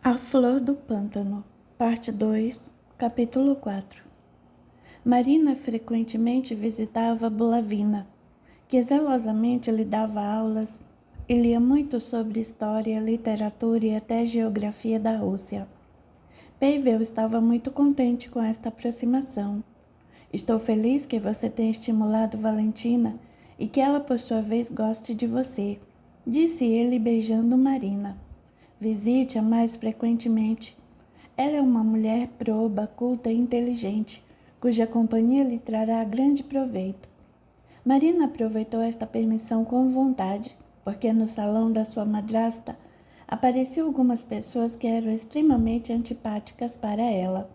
A Flor do Pântano, Parte 2, Capítulo 4. Marina frequentemente visitava Bulavina, que zelosamente lhe dava aulas e lia muito sobre história, literatura e até geografia da Rússia. Pavel estava muito contente com esta aproximação. Estou feliz que você tenha estimulado Valentina e que ela, por sua vez, goste de você, disse ele beijando Marina. Visite-a mais frequentemente. Ela é uma mulher proba, culta e inteligente, cuja companhia lhe trará grande proveito. Marina aproveitou esta permissão com vontade, porque no salão da sua madrasta apareciam algumas pessoas que eram extremamente antipáticas para ela.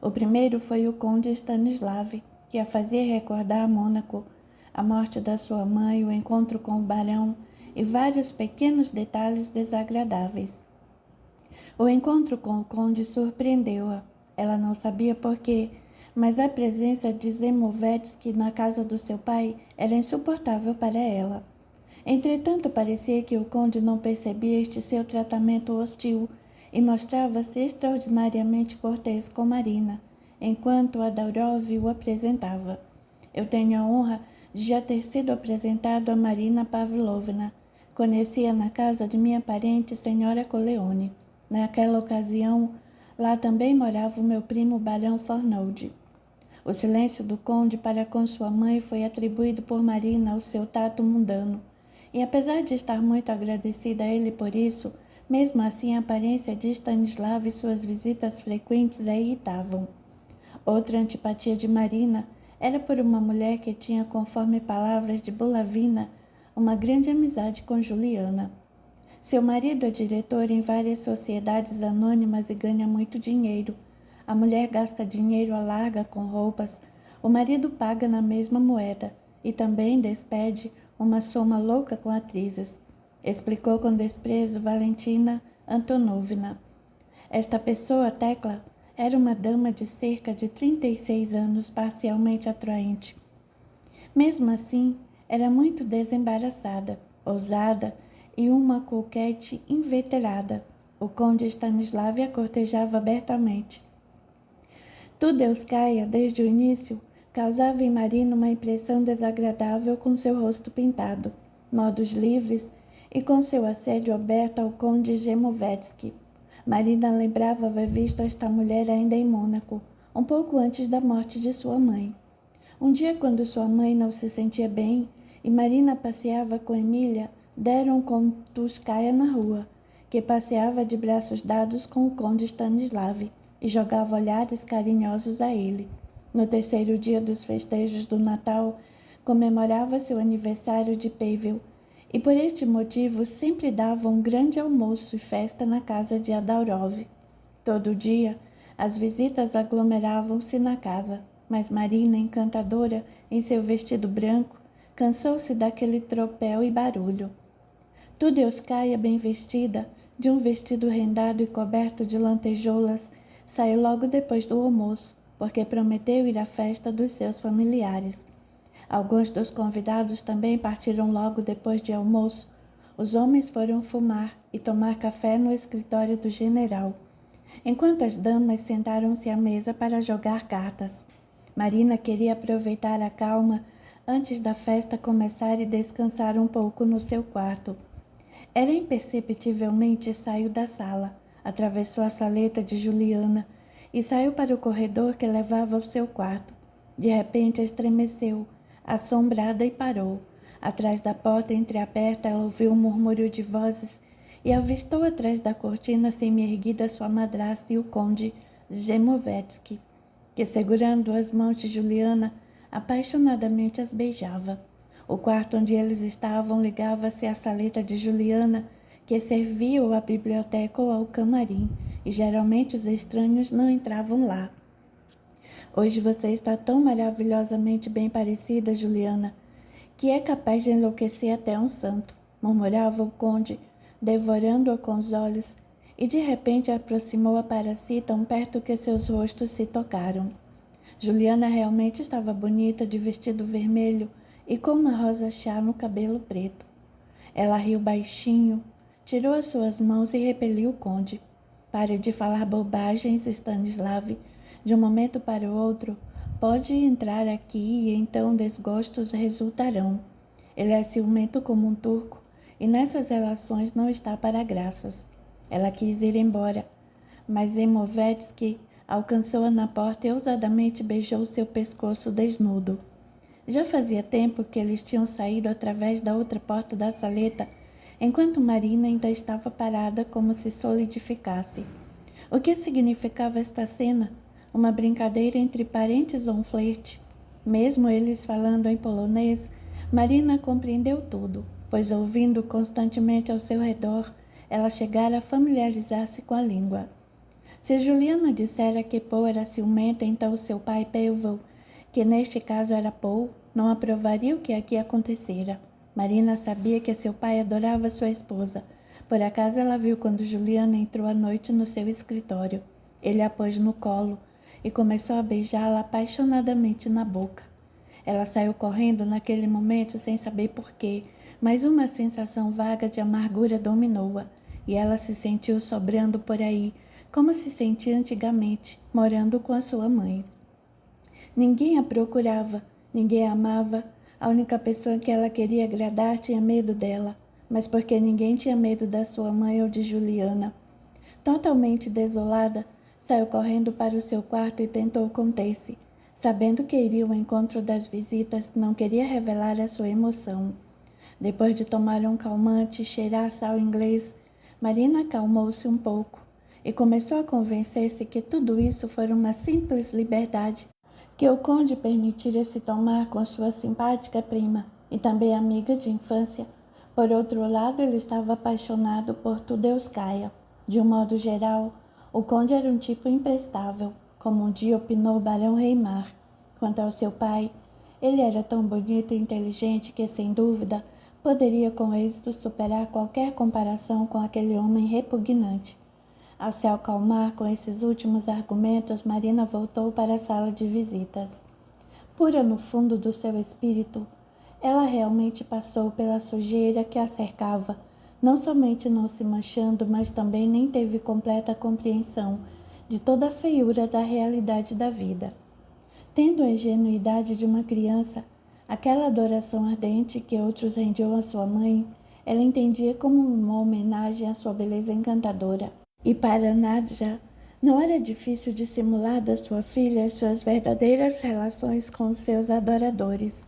O primeiro foi o conde Stanislav, que a fazia recordar Mônaco, a morte da sua mãe, o encontro com o barão e vários pequenos detalhes desagradáveis. O encontro com o conde surpreendeu-a. Ela não sabia por quê, mas a presença de Zemovetsky na casa do seu pai era insuportável para ela. Entretanto, parecia que o conde não percebia este seu tratamento hostil e mostrava-se extraordinariamente cortês com Marina, enquanto Adorov o apresentava. Eu tenho a honra de já ter sido apresentado a Marina Pavlovna. Conhecia na casa de minha parente, senhora Coleone. Naquela ocasião, lá também morava o meu primo barão Fornold. O silêncio do conde para com sua mãe foi atribuído por Marina ao seu tato mundano, e apesar de estar muito agradecida a ele por isso, mesmo assim a aparência de Stanislav e suas visitas frequentes a irritavam. Outra antipatia de Marina era por uma mulher que tinha, conforme palavras de Bulavina, uma grande amizade com Juliana. Seu marido é diretor em várias sociedades anônimas e ganha muito dinheiro. A mulher gasta dinheiro à larga com roupas. O marido paga na mesma moeda e também despede uma soma louca com atrizes, explicou com desprezo Valentina Antonovna. Esta pessoa, Tecla, era uma dama de cerca de 36 anos, parcialmente atraente. Mesmo assim, era muito desembaraçada, ousada e uma coquete inveterada. O conde Stanislav a cortejava abertamente. Tudeuskaya, desde o início, causava em Marina uma impressão desagradável com seu rosto pintado, modos livres e com seu assédio aberto ao conde Zemovetsky. Marina lembrava haver visto esta mulher ainda em Mônaco, um pouco antes da morte de sua mãe. Um dia, quando sua mãe não se sentia bem e Marina passeava com Emília, deram com Tuskaya na rua, que passeava de braços dados com o conde Stanislav e jogava olhares carinhosos a ele. No terceiro dia dos festejos do Natal, comemorava-se o aniversário de Pavel, e por este motivo sempre dava um grande almoço e festa na casa de Adorov. Todo dia, as visitas aglomeravam-se na casa, mas Marina, encantadora, em seu vestido branco, cansou-se daquele tropel e barulho. Tudeuskaya, bem vestida, de um vestido rendado e coberto de lantejoulas, saiu logo depois do almoço, porque prometeu ir à festa dos seus familiares. Alguns dos convidados também partiram logo depois de almoço. Os homens foram fumar e tomar café no escritório do general, enquanto as damas sentaram-se à mesa para jogar cartas. Marina queria aproveitar a calma antes da festa começar e descansar um pouco no seu quarto. Ela imperceptivelmente saiu da sala, atravessou a saleta de Juliana e saiu para o corredor que levava ao seu quarto. De repente estremeceu, assombrada, e parou. Atrás da porta entreaberta, ela ouviu um murmúrio de vozes e avistou atrás da cortina semi-erguida sua madrasta e o conde Zemovetsky, que, segurando as mãos de Juliana, apaixonadamente as beijava. O quarto onde eles estavam ligava-se à saleta de Juliana, que servia ou à biblioteca ou ao camarim, e geralmente os estranhos não entravam lá. Hoje você está tão maravilhosamente bem parecida, Juliana, que é capaz de enlouquecer até um santo, murmurava o conde, devorando-a com os olhos, e de repente aproximou-a para si tão perto que seus rostos se tocaram. Juliana realmente estava bonita, de vestido vermelho e com uma rosa chá no cabelo preto. Ela riu baixinho, tirou as suas mãos e repeliu o conde. Pare de falar bobagens, Stanislav. De um momento para o outro, pode entrar aqui e então desgostos resultarão. Ele é ciumento como um turco e nessas relações não está para graças. Ela quis ir embora, mas Zemovetsky alcançou-a na porta e ousadamente beijou seu pescoço desnudo. Já fazia tempo que eles tinham saído através da outra porta da saleta, enquanto Marina ainda estava parada como se solidificasse. O que significava esta cena? Uma brincadeira entre parentes ou um flerte? Mesmo eles falando em polonês, Marina compreendeu tudo, pois ouvindo constantemente ao seu redor, ela chegara a familiarizar-se com a língua. Se Juliana dissera que Paul era ciumenta, então seu pai Pavel, que neste caso era Paul, não aprovaria o que aqui acontecera. Marina sabia que seu pai adorava sua esposa. Por acaso ela viu quando Juliana entrou à noite no seu escritório. Ele a pôs no colo e começou a beijá-la apaixonadamente na boca. Ela saiu correndo naquele momento sem saber porquê, mas uma sensação vaga de amargura dominou-a e ela se sentiu sobrando por aí, como se sentia antigamente, morando com a sua mãe. Ninguém a procurava, ninguém a amava. A única pessoa que ela queria agradar tinha medo dela, mas porque ninguém tinha medo da sua mãe ou de Juliana. Totalmente desolada, saiu correndo para o seu quarto e tentou conter-se. Sabendo que iria ao encontro das visitas, não queria revelar a sua emoção. Depois de tomar um calmante e cheirar sal inglês, Marina acalmou-se um pouco e começou a convencer-se que tudo isso fora uma simples liberdade que o conde permitira-se tomar com sua simpática prima e também amiga de infância. Por outro lado, ele estava apaixonado por Tudeuskaya. De um modo geral, o conde era um tipo imprestável, como um dia opinou o barão Reimar. Quanto ao seu pai, ele era tão bonito e inteligente que, sem dúvida, poderia com êxito superar qualquer comparação com aquele homem repugnante. Ao se acalmar com esses últimos argumentos, Marina voltou para a sala de visitas. Pura no fundo do seu espírito, ela realmente passou pela sujeira que a cercava, não somente não se manchando, mas também nem teve completa compreensão de toda a feiura da realidade da vida. Tendo a ingenuidade de uma criança, aquela adoração ardente que outros rendiam à sua mãe, ela entendia como uma homenagem à sua beleza encantadora. E para Nadja, não era difícil dissimular da sua filha as suas verdadeiras relações com os seus adoradores.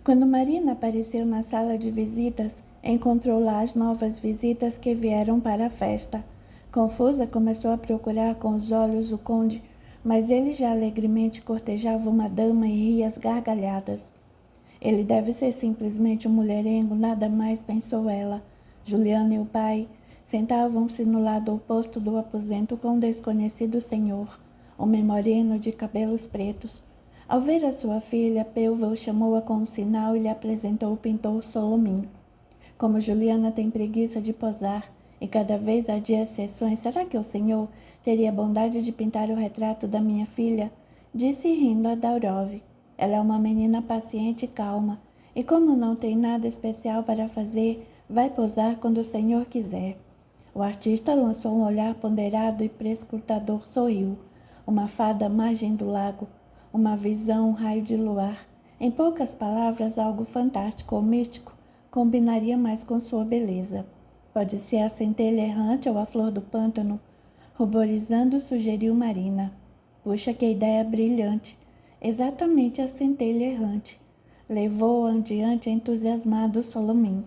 Quando Marina apareceu na sala de visitas, encontrou lá as novas visitas que vieram para a festa. Confusa, começou a procurar com os olhos o conde, mas ele já alegremente cortejava uma dama e ria às gargalhadas. Ele deve ser simplesmente um mulherengo, nada mais, pensou ela. Juliana e o pai sentavam-se no lado oposto do aposento com um desconhecido senhor, homem moreno de cabelos pretos. Ao ver a sua filha, Pavel chamou-a com um sinal e lhe apresentou o pintor Solomim. Como Juliana tem preguiça de posar e cada vez adia as sessões, será que o senhor teria a bondade de pintar o retrato da minha filha? Disse rindo a Daurov. Ela é uma menina paciente e calma, e como não tem nada especial para fazer, vai posar quando o senhor quiser. O artista lançou um olhar ponderado e prescrutador, sorriu. Uma fada à margem do lago, uma visão, um raio de luar. Em poucas palavras, algo fantástico ou místico combinaria mais com sua beleza. Pode ser a centelha errante ou a flor do pântano, ruborizando, sugeriu Marina. Puxa, que ideia brilhante! Exatamente a centelha errante. Levou-a adiante entusiasmado Solomim.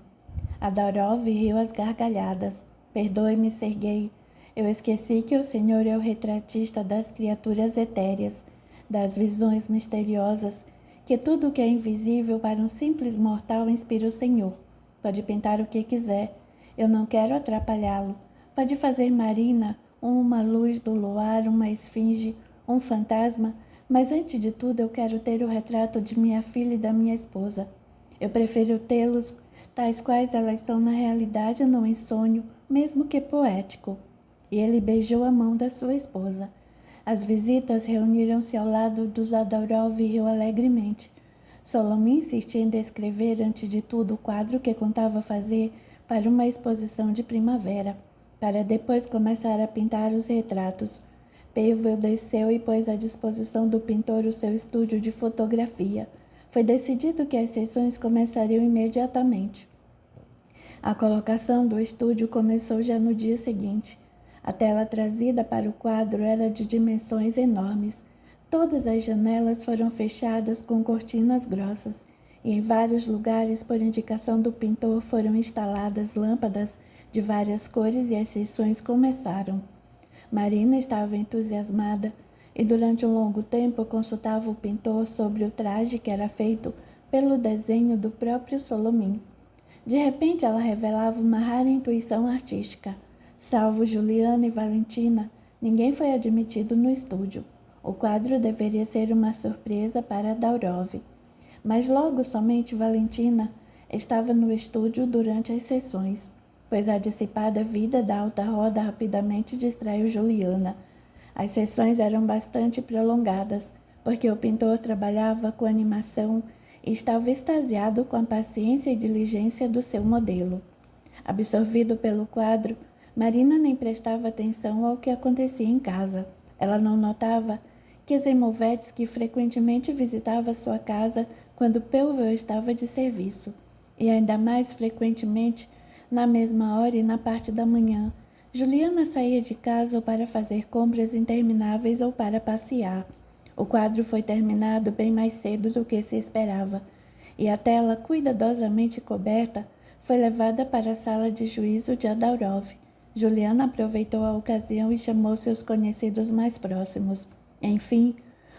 A Daurov riu às gargalhadas. Perdoe-me, Serguei. Eu esqueci que o senhor é o retratista das criaturas etéreas, das visões misteriosas, que tudo o que é invisível para um simples mortal inspira o senhor. Pode pintar o que quiser. Eu não quero atrapalhá-lo. Pode fazer Marina uma luz do luar, uma esfinge, um fantasma, mas antes de tudo eu quero ter o retrato de minha filha e da minha esposa. Eu prefiro tê-los tais quais elas são na realidade, não em sonho, mesmo que poético. E ele beijou a mão da sua esposa. As visitas reuniram-se ao lado dos Daurov e riu alegremente. Solomim insistia em descrever, antes de tudo, o quadro que contava fazer para uma exposição de primavera. para depois começar a pintar os retratos. Peyville desceu e pôs à disposição do pintor o seu estúdio de fotografia. Foi decidido que as sessões começariam imediatamente. A colocação do estúdio começou já no dia seguinte. A tela trazida para o quadro era de dimensões enormes. Todas as janelas foram fechadas com cortinas grossas, e em vários lugares, por indicação do pintor, foram instaladas lâmpadas de várias cores e as sessões começaram. Marina estava entusiasmada e durante um longo tempo consultava o pintor sobre o traje que era feito pelo desenho do próprio Solomon. De repente ela revelava uma rara intuição artística. Salvo Juliana e Valentina, ninguém foi admitido no estúdio. O quadro deveria ser uma surpresa para Daurov. Mas logo somente Valentina estava no estúdio durante as sessões, pois a dissipada vida da alta roda rapidamente distraiu Juliana. As sessões eram bastante prolongadas, porque o pintor trabalhava com animação e estava extasiado com a paciência e diligência do seu modelo. Absorvido pelo quadro, Marina nem prestava atenção ao que acontecia em casa. Ela não notava que Zemovetsky frequentemente visitava sua casa quando Peyville estava de serviço, e ainda mais frequentemente, na mesma hora e na parte da manhã, Juliana saía de casa ou para fazer compras intermináveis ou para passear. O quadro foi terminado bem mais cedo do que se esperava, e a tela, cuidadosamente coberta, foi levada para a sala de juízo de Daurov. Juliana aproveitou a ocasião e chamou seus conhecidos mais próximos. Enfim,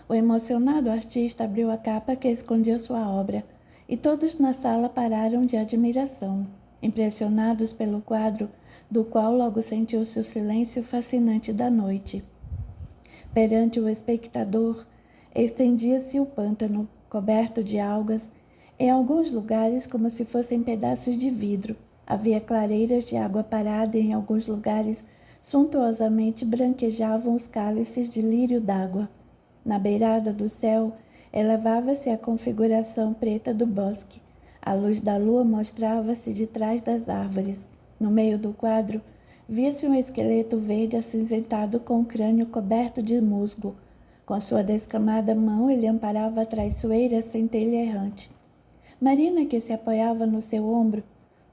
o emocionado artista abriu a capa que escondia sua obra, e todos na sala pararam de admiração, impressionados pelo quadro, do qual logo sentiu-se o silêncio fascinante da noite. Perante o espectador, estendia-se o pântano, coberto de algas, em alguns lugares como se fossem pedaços de vidro. Havia clareiras de água parada e em alguns lugares suntuosamente branquejavam os cálices de lírio d'água. Na beirada do céu, elevava-se a configuração preta do bosque. A luz da lua mostrava-se de trás das árvores. No meio do quadro, via-se um esqueleto verde acinzentado com o crânio coberto de musgo. Com sua descamada mão, ele amparava a traiçoeira centelha errante. Marina, que se apoiava no seu ombro,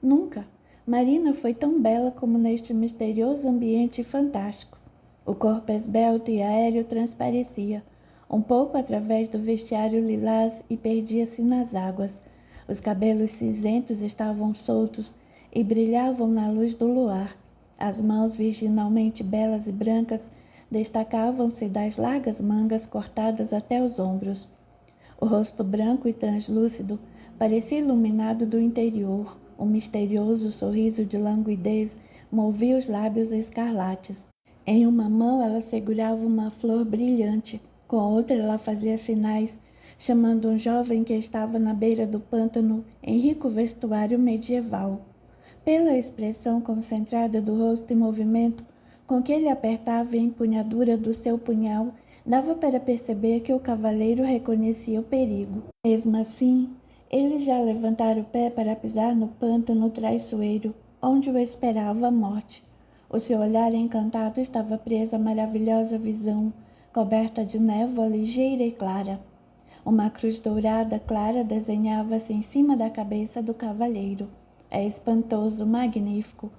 nunca. Marina foi tão bela como neste misterioso ambiente fantástico. O corpo esbelto e aéreo transparecia, um pouco através do vestiário lilás e perdia-se nas águas. Os cabelos cinzentos estavam soltos e brilhavam na luz do luar. As mãos, virginalmente belas e brancas, destacavam-se das largas mangas cortadas até os ombros. O rosto branco e translúcido parecia iluminado do interior. Um misterioso sorriso de languidez movia os lábios escarlates. Em uma mão ela segurava uma flor brilhante, com a outra ela fazia sinais, chamando um jovem que estava na beira do pântano em rico vestuário medieval. Pela expressão concentrada do rosto e movimento com que ele apertava a empunhadura do seu punhal, dava para perceber que o cavaleiro reconhecia o perigo. Mesmo assim, ele já levantara o pé para pisar no pântano traiçoeiro, onde o esperava a morte. O seu olhar encantado estava preso à maravilhosa visão, coberta de névoa ligeira e clara. Uma cruz dourada clara desenhava-se em cima da cabeça do cavaleiro. É espantoso, magnífico.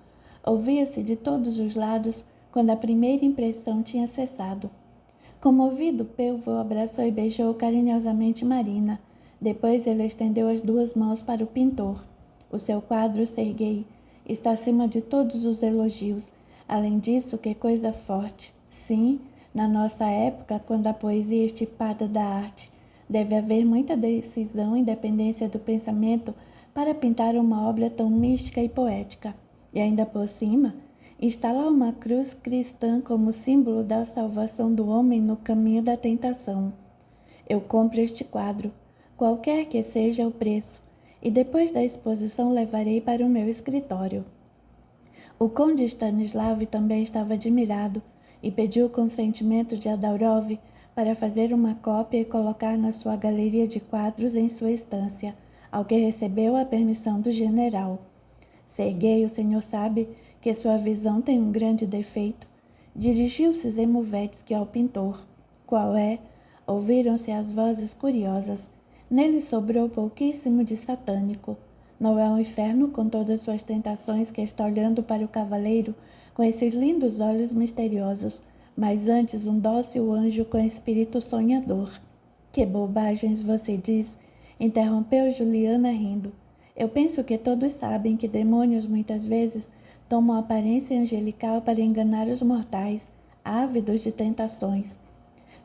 Ouvia-se de todos os lados quando a primeira impressão tinha cessado. Comovido, Peyville abraçou e beijou carinhosamente Marina. Depois ele estendeu as duas mãos para o pintor. O seu quadro, Serguei, está acima de todos os elogios. Além disso, que coisa forte. Sim, na nossa época, quando a poesia é estipada da arte, deve haver muita decisão e independência do pensamento para pintar uma obra tão mística e poética. E ainda por cima, instalar uma cruz cristã como símbolo da salvação do homem no caminho da tentação. Eu compro este quadro, qualquer que seja o preço, e depois da exposição levarei para o meu escritório. O conde Stanislav também estava admirado e pediu o consentimento de Daurov para fazer uma cópia e colocar na sua galeria de quadros em sua estância, ao que recebeu a permissão do general. Serguei, o senhor sabe que sua visão tem um grande defeito. Dirigiu-se Zemovetsky ao pintor. Qual é? Ouviram-se as vozes curiosas. Nele sobrou pouquíssimo de satânico. Não é um inferno com todas suas tentações que está olhando para o cavaleiro com esses lindos olhos misteriosos, mas antes um dócil anjo com espírito sonhador. Que bobagens você diz, interrompeu Juliana rindo. Eu penso que todos sabem que demônios muitas vezes tomam aparência angelical para enganar os mortais, ávidos de tentações.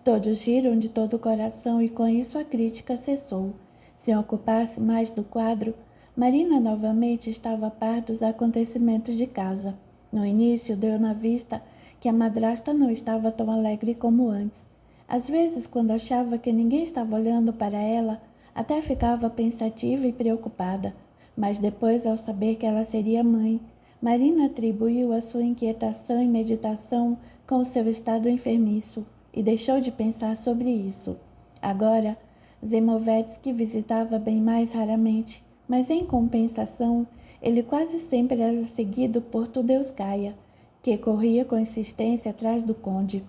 Todos riram de todo o coração e com isso a crítica cessou. Se ocupasse mais do quadro, Marina novamente estava a par dos acontecimentos de casa. No início deu na vista que a madrasta não estava tão alegre como antes. Às vezes, quando achava que ninguém estava olhando para ela, até ficava pensativa e preocupada. Mas depois, ao saber que ela seria mãe, Marina atribuiu a sua inquietação e meditação com o seu estado enfermiço e deixou de pensar sobre isso. Agora, Zemovetsky visitava bem mais raramente, mas em compensação, ele quase sempre era seguido por Tudeuskaya, que corria com insistência atrás do conde.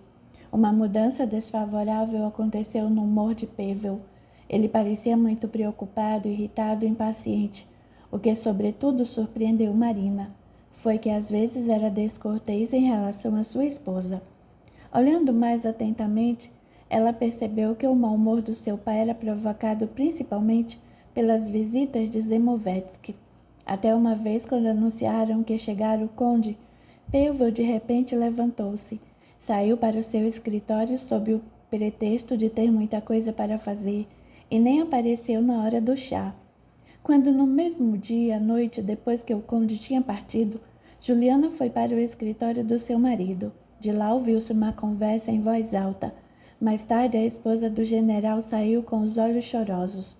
Uma mudança desfavorável aconteceu no humor de Pavel. Ele parecia muito preocupado, irritado e impaciente. O que sobretudo surpreendeu Marina foi que às vezes era descortês em relação à sua esposa. Olhando mais atentamente, ela percebeu que o mau humor do seu pai era provocado principalmente pelas visitas de Zemovetsky. Até uma vez, quando anunciaram que chegara o conde, Pavel de repente levantou-se, saiu para o seu escritório sob o pretexto de ter muita coisa para fazer e nem apareceu na hora do chá. Quando no mesmo dia, à noite, depois que o conde tinha partido, Juliana foi para o escritório do seu marido. De lá ouviu-se uma conversa em voz alta. Mais tarde, a esposa do general saiu com os olhos chorosos.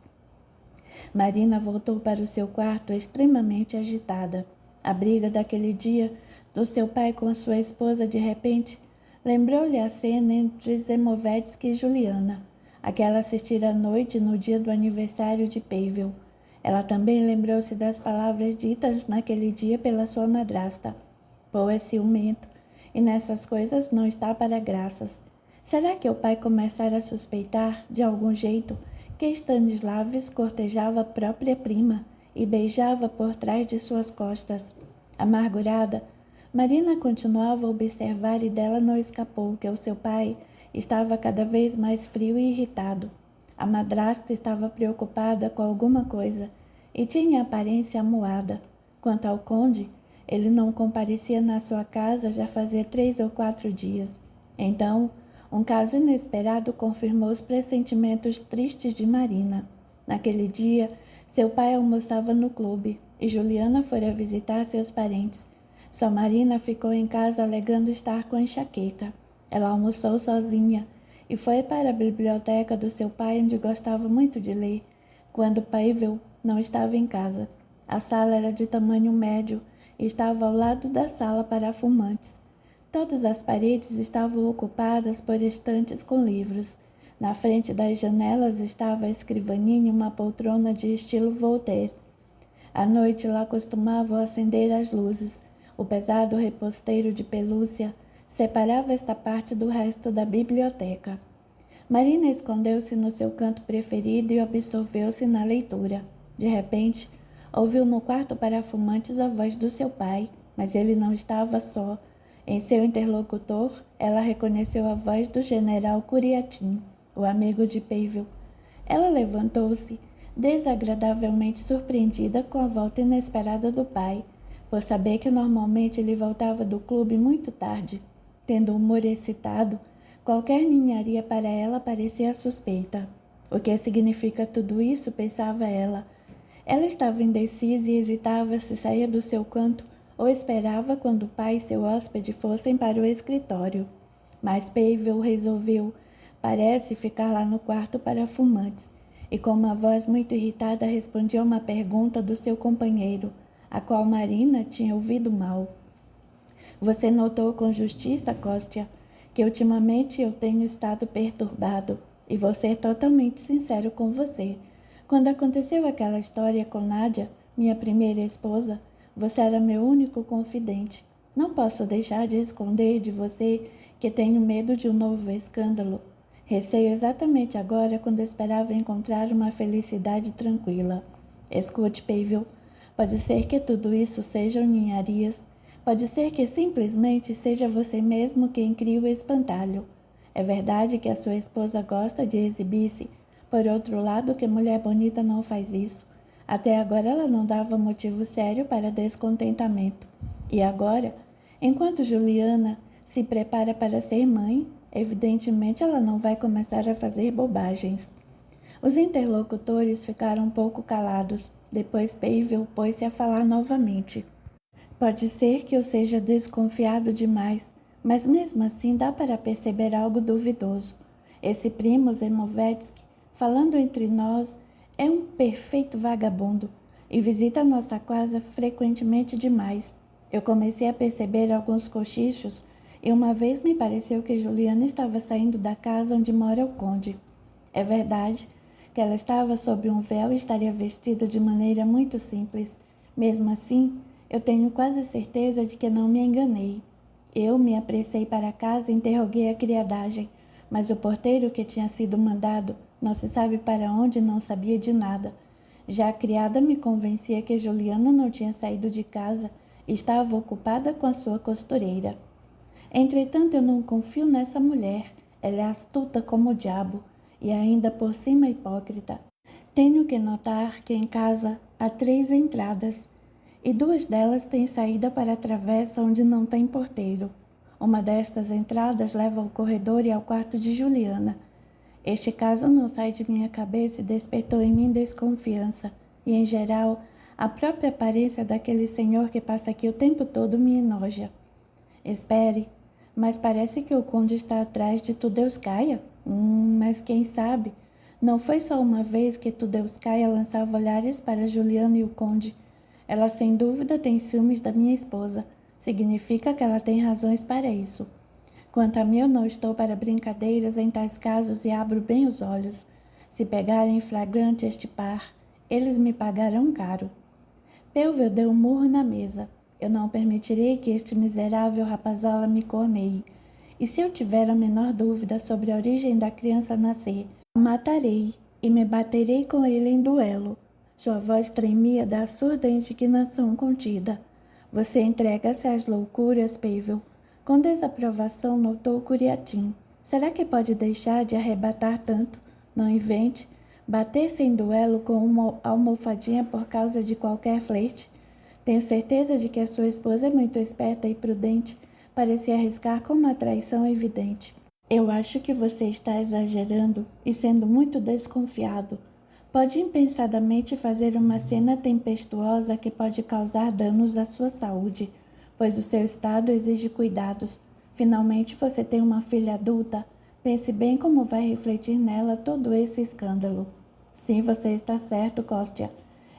Marina voltou para o seu quarto extremamente agitada. A briga daquele dia do seu pai com a sua esposa, de repente, lembrou-lhe a cena entre Zemovetsky e Juliana, aquela assistida à noite no dia do aniversário de Pavel. Ela também lembrou-se das palavras ditas naquele dia pela sua madrasta. Paul é ciumento, e nessas coisas não está para graças. Será que o pai começara a suspeitar, de algum jeito, que Stanislavs cortejava a própria prima e beijava por trás de suas costas? Amargurada, Marina continuava a observar e dela não escapou que o seu pai estava cada vez mais frio e irritado. A madrasta estava preocupada com alguma coisa e tinha aparência amuada. Quanto ao conde, ele não comparecia na sua casa já fazia 3 ou 4 dias. Então, um caso inesperado confirmou os pressentimentos tristes de Marina. Naquele dia, seu pai almoçava no clube e Juliana fora visitar seus parentes. Só Marina ficou em casa alegando estar com enxaqueca. Ela almoçou sozinha e foi para a biblioteca do seu pai, onde gostava muito de ler, quando Pavel não estava em casa. A sala era de tamanho médio e estava ao lado da sala para fumantes. Todas as paredes estavam ocupadas por estantes com livros. Na frente das janelas estava a escrivaninha e uma poltrona de estilo Voltaire. À noite lá costumavam acender as luzes. O pesado reposteiro de pelúcia separava esta parte do resto da biblioteca. Marina escondeu-se no seu canto preferido e absorveu-se na leitura. De repente, ouviu no quarto para fumantes a voz do seu pai, mas ele não estava só. Em seu interlocutor, ela reconheceu a voz do general Kuriatin, o amigo de Pavel. Ela levantou-se, desagradavelmente surpreendida com a volta inesperada do pai, por saber que normalmente ele voltava do clube muito tarde. Tendo o humor excitado, qualquer ninharia para ela parecia suspeita. O que significa tudo isso? Pensava ela. Ela estava indecisa e hesitava se saía do seu canto ou esperava quando o pai e seu hóspede fossem para o escritório. Mas Pavel resolveu, parece, ficar lá no quarto para fumantes, e com uma voz muito irritada respondia uma pergunta do seu companheiro, a qual Marina tinha ouvido mal. Você notou com justiça, Kostya, que ultimamente eu tenho estado perturbado, e vou ser totalmente sincero com você. Quando aconteceu aquela história com Nadia, minha primeira esposa, você era meu único confidente. Não posso deixar de esconder de você que tenho medo de um novo escândalo. Receio exatamente agora quando esperava encontrar uma felicidade tranquila. Escute, Pavel, pode ser que tudo isso sejam ninharias. Pode ser que simplesmente seja você mesmo quem cria o espantalho. É verdade que a sua esposa gosta de exibir-se. Por outro lado, que mulher bonita não faz isso? Até agora ela não dava motivo sério para descontentamento. E agora, enquanto Juliana se prepara para ser mãe, evidentemente ela não vai começar a fazer bobagens. Os interlocutores ficaram um pouco calados. Depois Pavel pôs-se a falar novamente. Pode ser que eu seja desconfiado demais, mas mesmo assim dá para perceber algo duvidoso. Esse primo Zemovetsky, falando entre nós, é um perfeito vagabundo e visita nossa casa frequentemente demais. Eu comecei a perceber alguns cochichos e uma vez me pareceu que Juliana estava saindo da casa onde mora o conde. É verdade que ela estava sob um véu e estaria vestida de maneira muito simples. Mesmo assim, eu tenho quase certeza de que não me enganei. Eu me apressei para casa e interroguei a criadagem, mas o porteiro que tinha sido mandado não se sabe para onde não sabia de nada. Já a criada me convencia que Juliana não tinha saído de casa e estava ocupada com a sua costureira. Entretanto, eu não confio nessa mulher. Ela é astuta como o diabo e ainda por cima hipócrita. Tenho que notar que em casa há 3 entradas e 2 delas têm saída para a travessa onde não tem porteiro. Uma destas entradas leva ao corredor e ao quarto de Juliana. Este caso não sai de minha cabeça e despertou em mim desconfiança, e, em geral, a própria aparência daquele senhor que passa aqui o tempo todo me enoja. Espere, mas parece que o conde está atrás de Tudeuskaya? Mas quem sabe? Não foi só uma vez que Tudeuskaya lançava olhares para Juliana e o conde. Ela sem dúvida tem ciúmes da minha esposa. Significa que ela tem razões para isso. Quanto a mim, eu não estou para brincadeiras em tais casos e abro bem os olhos. Se pegarem em flagrante este par, eles me pagarão caro. Pavel deu um murro na mesa. Eu não permitirei que este miserável rapazola me corneie. E se eu tiver a menor dúvida sobre a origem da criança a nascer, a matarei e me baterei com ele em duelo. Sua voz tremia da surda indignação contida. Você entrega-se às loucuras, Pavel. Com desaprovação notou Curiatim. Será que pode deixar de arrebatar tanto? Não invente. Bater-se em duelo com uma almofadinha por causa de qualquer flerte? Tenho certeza de que a sua esposa é muito esperta e prudente para se arriscar com uma traição evidente. Eu acho que você está exagerando e sendo muito desconfiado. Pode impensadamente fazer uma cena tempestuosa que pode causar danos à sua saúde, pois o seu estado exige cuidados. Finalmente você tem uma filha adulta. Pense bem como vai refletir nela todo esse escândalo. Sim, você está certo, Kostya.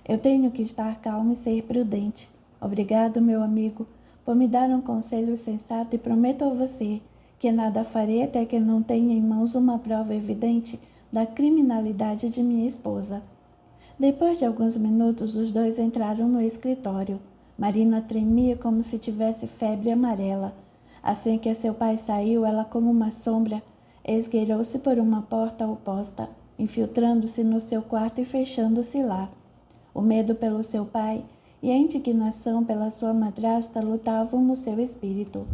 Eu tenho que estar calmo e ser prudente. Obrigado, meu amigo, por me dar um conselho sensato e prometo a você que nada farei até que não tenha em mãos uma prova evidente da criminalidade de minha esposa. Depois de alguns minutos, os dois entraram no escritório. Marina tremia como se tivesse febre amarela. Assim que seu pai saiu, ela, como uma sombra, esgueirou-se por uma porta oposta, infiltrando-se no seu quarto e fechando-se lá. O medo pelo seu pai e a indignação pela sua madrasta lutavam no seu espírito.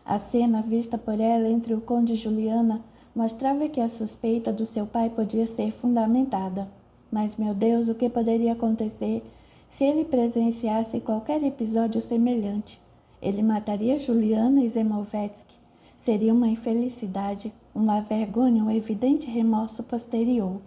A cena vista por ela entre o conde e Juliana mostrava que a suspeita do seu pai podia ser fundamentada. Mas, meu Deus, o que poderia acontecer se ele presenciasse qualquer episódio semelhante? Ele mataria Juliana e Zemovetsky. Seria uma infelicidade, uma vergonha, um evidente remorso posterior.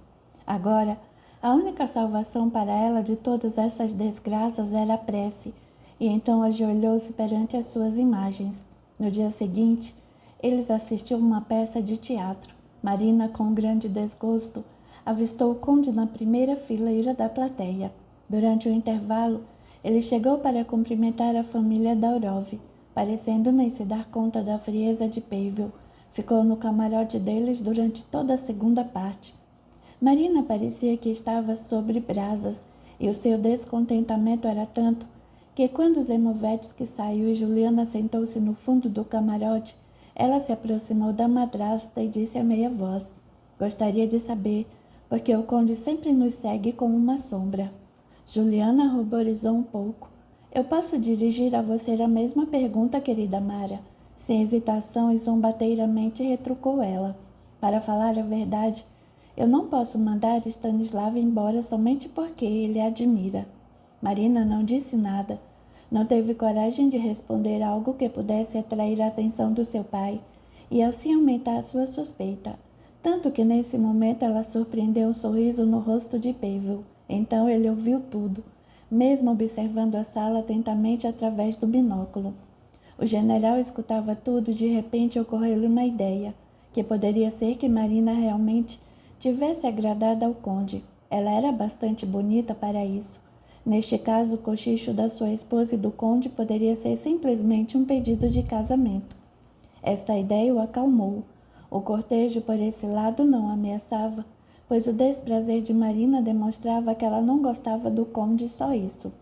Agora, a única salvação para ela de todas essas desgraças era a prece, e então ajoelhou-se perante as suas imagens. No dia seguinte, eles assistiam uma peça de teatro. Marina, com grande desgosto, avistou o conde na primeira fileira da plateia. Durante o intervalo, ele chegou para cumprimentar a família Daurov, parecendo nem se dar conta da frieza de Pavel. Ficou no camarote deles durante toda a segunda parte. Marina parecia que estava sobre brasas, e o seu descontentamento era tanto que quando Zemovetsky saiu e Juliana sentou-se no fundo do camarote, ela se aproximou da madrasta e disse a meia voz: "Gostaria de saber, porque o conde sempre nos segue como uma sombra." Juliana ruborizou um pouco. "Eu posso dirigir a você a mesma pergunta, querida Mara." Sem hesitação e zombateiramente retrucou ela. "Para falar a verdade, eu não posso mandar Stanislav embora somente porque ele a admira." Marina não disse nada. Não teve coragem de responder algo que pudesse atrair a atenção do seu pai e assim aumentar sua suspeita. Tanto que nesse momento ela surpreendeu um sorriso no rosto de Pavel. Então ele ouviu tudo, mesmo observando a sala atentamente através do binóculo. O general escutava tudo e de repente ocorreu-lhe uma ideia, que poderia ser que Marina realmente tivesse agradado ao conde. Ela era bastante bonita para isso. Neste caso, o cochicho da sua esposa e do conde poderia ser simplesmente um pedido de casamento. Esta ideia o acalmou. O cortejo por esse lado não ameaçava, pois o desprazer de Marina demonstrava que ela não gostava do conde, só isso.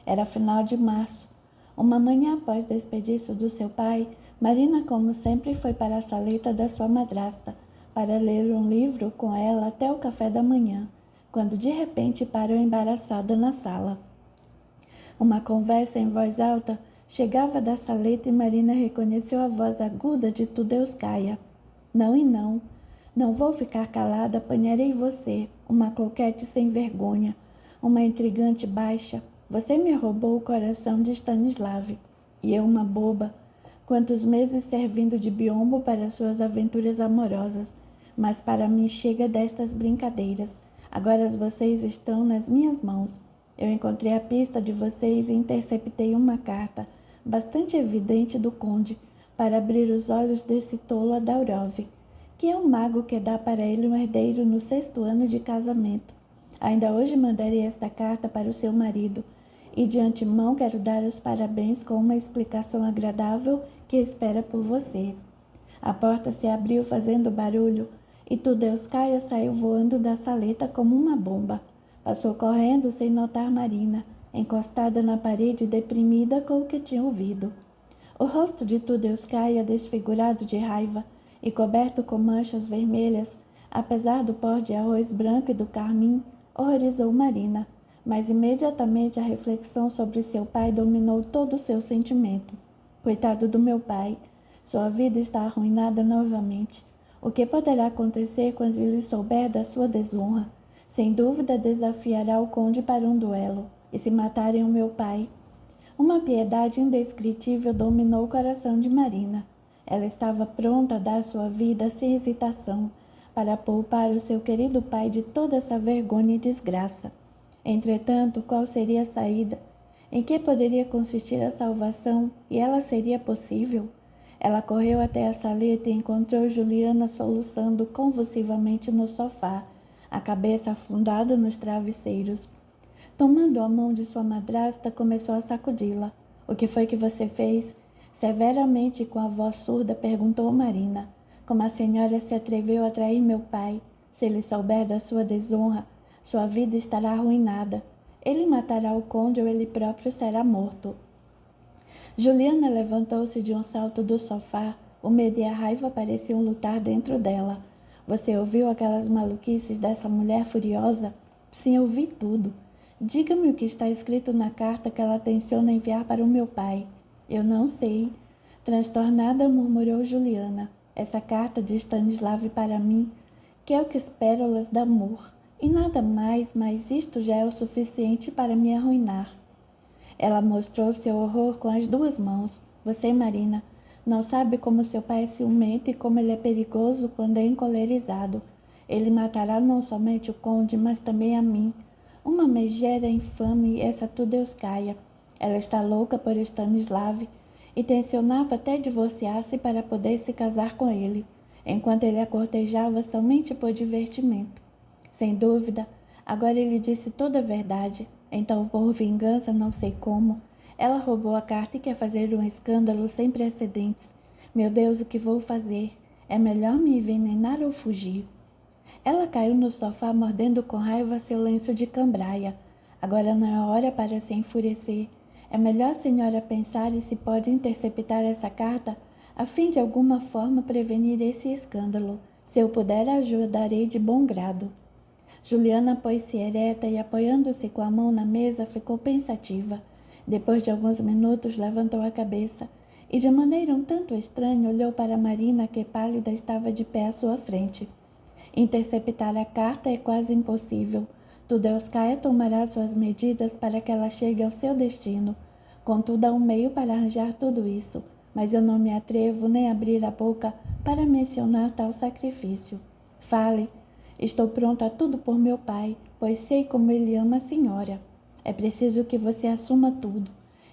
Era final de março. Uma manhã após despedir-se do seu pai, Marina, como sempre, foi para a saleta da sua madrasta, para ler um livro com ela até o café da manhã, quando de repente parou embaraçada na sala. Uma conversa em voz alta chegava da saleta e Marina reconheceu a voz aguda de Tudelskaya. "Não e não. Não vou ficar calada, apanharei você, uma coquete sem vergonha, uma intrigante baixa. Você me roubou o coração de Stanislav. E eu, uma boba. Quantos meses servindo de biombo para suas aventuras amorosas. Mas para mim chega destas brincadeiras. Agora vocês estão nas minhas mãos. Eu encontrei a pista de vocês e interceptei uma carta, bastante evidente do conde, para abrir os olhos desse tolo Adaurov, que é um mago que dá para ele um herdeiro no 6º ano de casamento. Ainda hoje mandarei esta carta para o seu marido, e de antemão quero dar os parabéns com uma explicação agradável que espera por você." A porta se abriu fazendo barulho e Tudelskaya saiu voando da saleta como uma bomba. Passou correndo sem notar Marina, encostada na parede deprimida com o que tinha ouvido. O rosto de Tudelskaya, desfigurado de raiva e coberto com manchas vermelhas, apesar do pó de arroz branco e do carmim, horrorizou Marina. Mas imediatamente a reflexão sobre seu pai dominou todo o seu sentimento. "Coitado do meu pai, sua vida está arruinada novamente. O que poderá acontecer quando ele souber da sua desonra? Sem dúvida desafiará o conde para um duelo, e se matarem o meu pai." Uma piedade indescritível dominou o coração de Marina. Ela estava pronta a dar sua vida sem hesitação, para poupar o seu querido pai de toda essa vergonha e desgraça. Entretanto, qual seria a saída? Em que poderia consistir a salvação? E ela seria possível? Ela correu até a saleta e encontrou Juliana soluçando convulsivamente no sofá, a cabeça afundada nos travesseiros. Tomando a mão de sua madrasta, começou a sacudi-la. "O que foi que você fez?" Severamente, com a voz surda, perguntou Marina. "Como a senhora se atreveu a trair meu pai? Se ele souber da sua desonra, sua vida estará arruinada. Ele matará o conde ou ele próprio será morto." Juliana levantou-se de um salto do sofá. O medo e a raiva pareciam lutar dentro dela. "Você ouviu aquelas maluquices dessa mulher furiosa?" "Sim, ouvi tudo." "Diga-me o que está escrito na carta que ela tenciona enviar para o meu pai." "Eu não sei." Transtornada, murmurou Juliana. "Essa carta de Stanislav para mim, que é o que pérolas d'amor. E nada mais, mas isto já é o suficiente para me arruinar." Ela mostrou seu horror com as 2 mãos. "Você, Marina, não sabe como seu pai é ciumento e como ele é perigoso quando é encolerizado. Ele matará não somente o conde, mas também a mim. Uma megera infame, essa Tudelskaya. Ela está louca por Stanislav e tencionava até divorciar-se para poder se casar com ele, enquanto ele a cortejava somente por divertimento. Sem dúvida, agora ele disse toda a verdade. Então, por vingança, não sei como, ela roubou a carta e quer fazer um escândalo sem precedentes. Meu Deus, o que vou fazer? É melhor me envenenar ou fugir?" Ela caiu no sofá, mordendo com raiva seu lenço de cambraia. Agora não é hora para se enfurecer. É melhor a senhora pensar se pode interceptar essa carta a fim de alguma forma prevenir esse escândalo. Se eu puder, ajudarei de bom grado. Juliana pôs-se ereta e, apoiando-se com a mão na mesa, ficou pensativa. Depois de alguns minutos, levantou a cabeça e, de maneira um tanto estranha, olhou para Marina, que pálida estava de pé à sua frente. Interceptar a carta é quase impossível. Tudelskaya tomará suas medidas para que ela chegue ao seu destino. Contudo, há um meio para arranjar tudo isso, mas eu não me atrevo nem a abrir a boca para mencionar tal sacrifício. Fale. Estou pronta a tudo por meu pai, pois sei como ele ama a senhora. É preciso que você assuma tudo.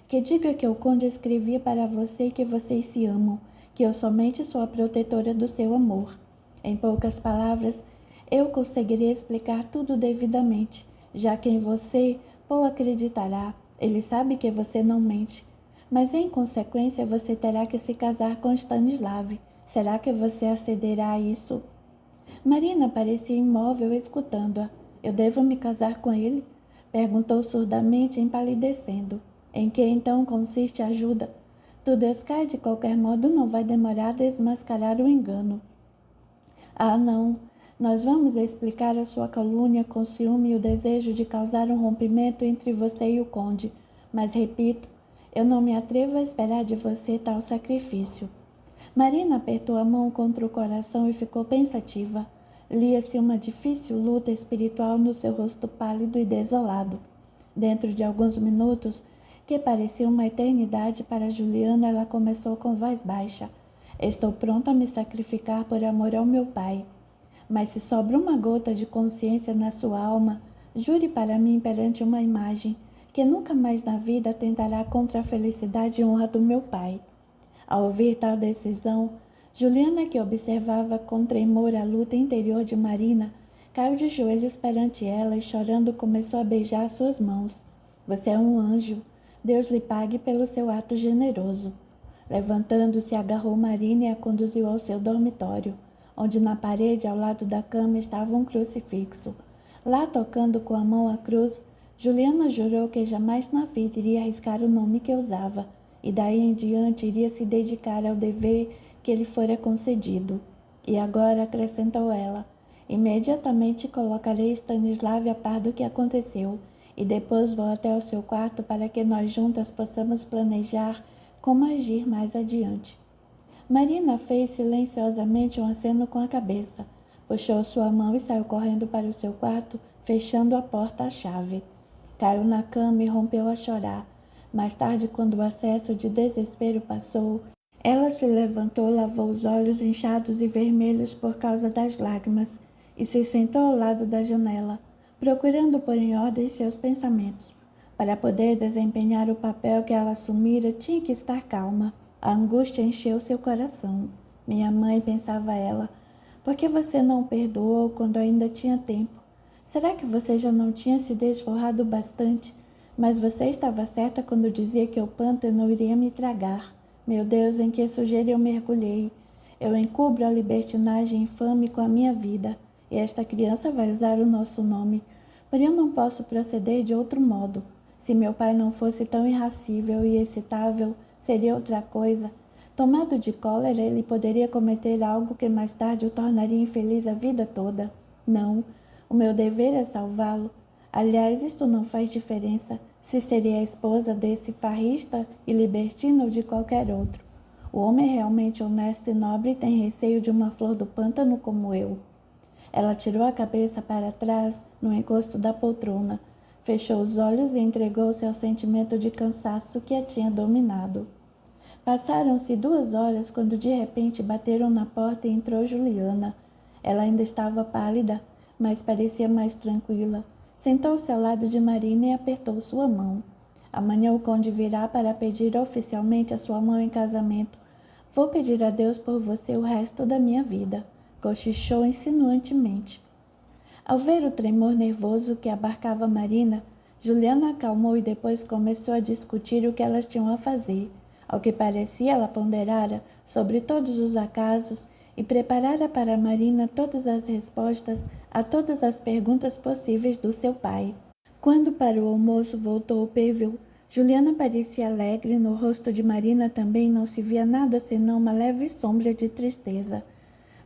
Que diga que o conde escrevia para você e que vocês se amam, que eu somente sou a protetora do seu amor. Em poucas palavras, eu conseguirei explicar tudo devidamente, já que em você Paul acreditará. Ele sabe que você não mente. Mas, em consequência, você terá que se casar com Stanislav. Será que você acederá a isso? Marina parecia imóvel escutando-a. Eu devo me casar com ele? Perguntou surdamente, empalidecendo. Em que então consiste a ajuda? Tudelskaya, de qualquer modo, não vai demorar a desmascarar o engano. Ah, não. Nós vamos explicar a sua calúnia com ciúme e o desejo de causar um rompimento entre você e o conde. Mas, repito, eu não me atrevo a esperar de você tal sacrifício. Marina apertou a mão contra o coração e ficou pensativa. Lia-se uma difícil luta espiritual no seu rosto pálido e desolado. Dentro de alguns minutos, que pareciam uma eternidade para Juliana, ela começou com voz baixa. Estou pronta a me sacrificar por amor ao meu pai. Mas se sobra uma gota de consciência na sua alma, jure para mim perante uma imagem que nunca mais na vida tentará contra a felicidade e honra do meu pai. Ao ouvir tal decisão, Juliana, que observava com tremor a luta interior de Marina, caiu de joelhos perante ela e, chorando, começou a beijar suas mãos. Você é um anjo. Deus lhe pague pelo seu ato generoso. Levantando-se, agarrou Marina e a conduziu ao seu dormitório, onde na parede, ao lado da cama, estava um crucifixo. Lá, tocando com a mão a cruz, Juliana jurou que jamais na vida iria arriscar o nome que usava, e daí em diante iria se dedicar ao dever que lhe fora concedido. E agora, acrescentou ela, imediatamente colocarei Stanislav a par do que aconteceu, e depois vou até o seu quarto para que nós juntas possamos planejar como agir mais adiante. Marina fez silenciosamente um aceno com a cabeça, puxou sua mão e saiu correndo para o seu quarto, fechando a porta à chave. Caiu na cama e rompeu a chorar. Mais tarde, quando o acesso de desespero passou, ela se levantou, lavou os olhos inchados e vermelhos por causa das lágrimas e se sentou ao lado da janela, procurando pôr em ordem seus pensamentos. Para poder desempenhar o papel que ela assumira, tinha que estar calma. A angústia encheu seu coração. Minha mãe, pensava ela, por que você não perdoou quando ainda tinha tempo? Será que você já não tinha se desforrado bastante? Mas você estava certa quando dizia que o pântano iria me tragar. Meu Deus, em que sujeira eu mergulhei. Eu encubro a libertinagem infame com a minha vida, e esta criança vai usar o nosso nome. Porém, eu não posso proceder de outro modo. Se meu pai não fosse tão irracível e excitável, seria outra coisa. Tomado de cólera, ele poderia cometer algo que mais tarde o tornaria infeliz a vida toda. Não, o meu dever é salvá-lo. Aliás, isto não faz diferença se seria a esposa desse farrista e libertino ou de qualquer outro. O homem é realmente honesto e nobre e tem receio de uma flor do pântano como eu. Ela tirou a cabeça para trás no encosto da poltrona, fechou os olhos e entregou-se ao sentimento de cansaço que a tinha dominado. Passaram-se 2 horas quando de repente bateram na porta e entrou Juliana. Ela ainda estava pálida, mas parecia mais tranquila. Sentou-se ao lado de Marina e apertou sua mão. Amanhã o conde virá para pedir oficialmente a sua mão em casamento. Vou pedir a Deus por você o resto da minha vida, cochichou insinuantemente. Ao ver o tremor nervoso que abarcava Marina, Juliana acalmou e depois começou a discutir o que elas tinham a fazer. Ao que parecia, ela ponderara sobre todos os acasos e preparara para Marina todas as respostas a todas as perguntas possíveis do seu pai. Quando para o almoço voltou Pavel, Juliana parecia alegre e no rosto de Marina também não se via nada senão uma leve sombra de tristeza.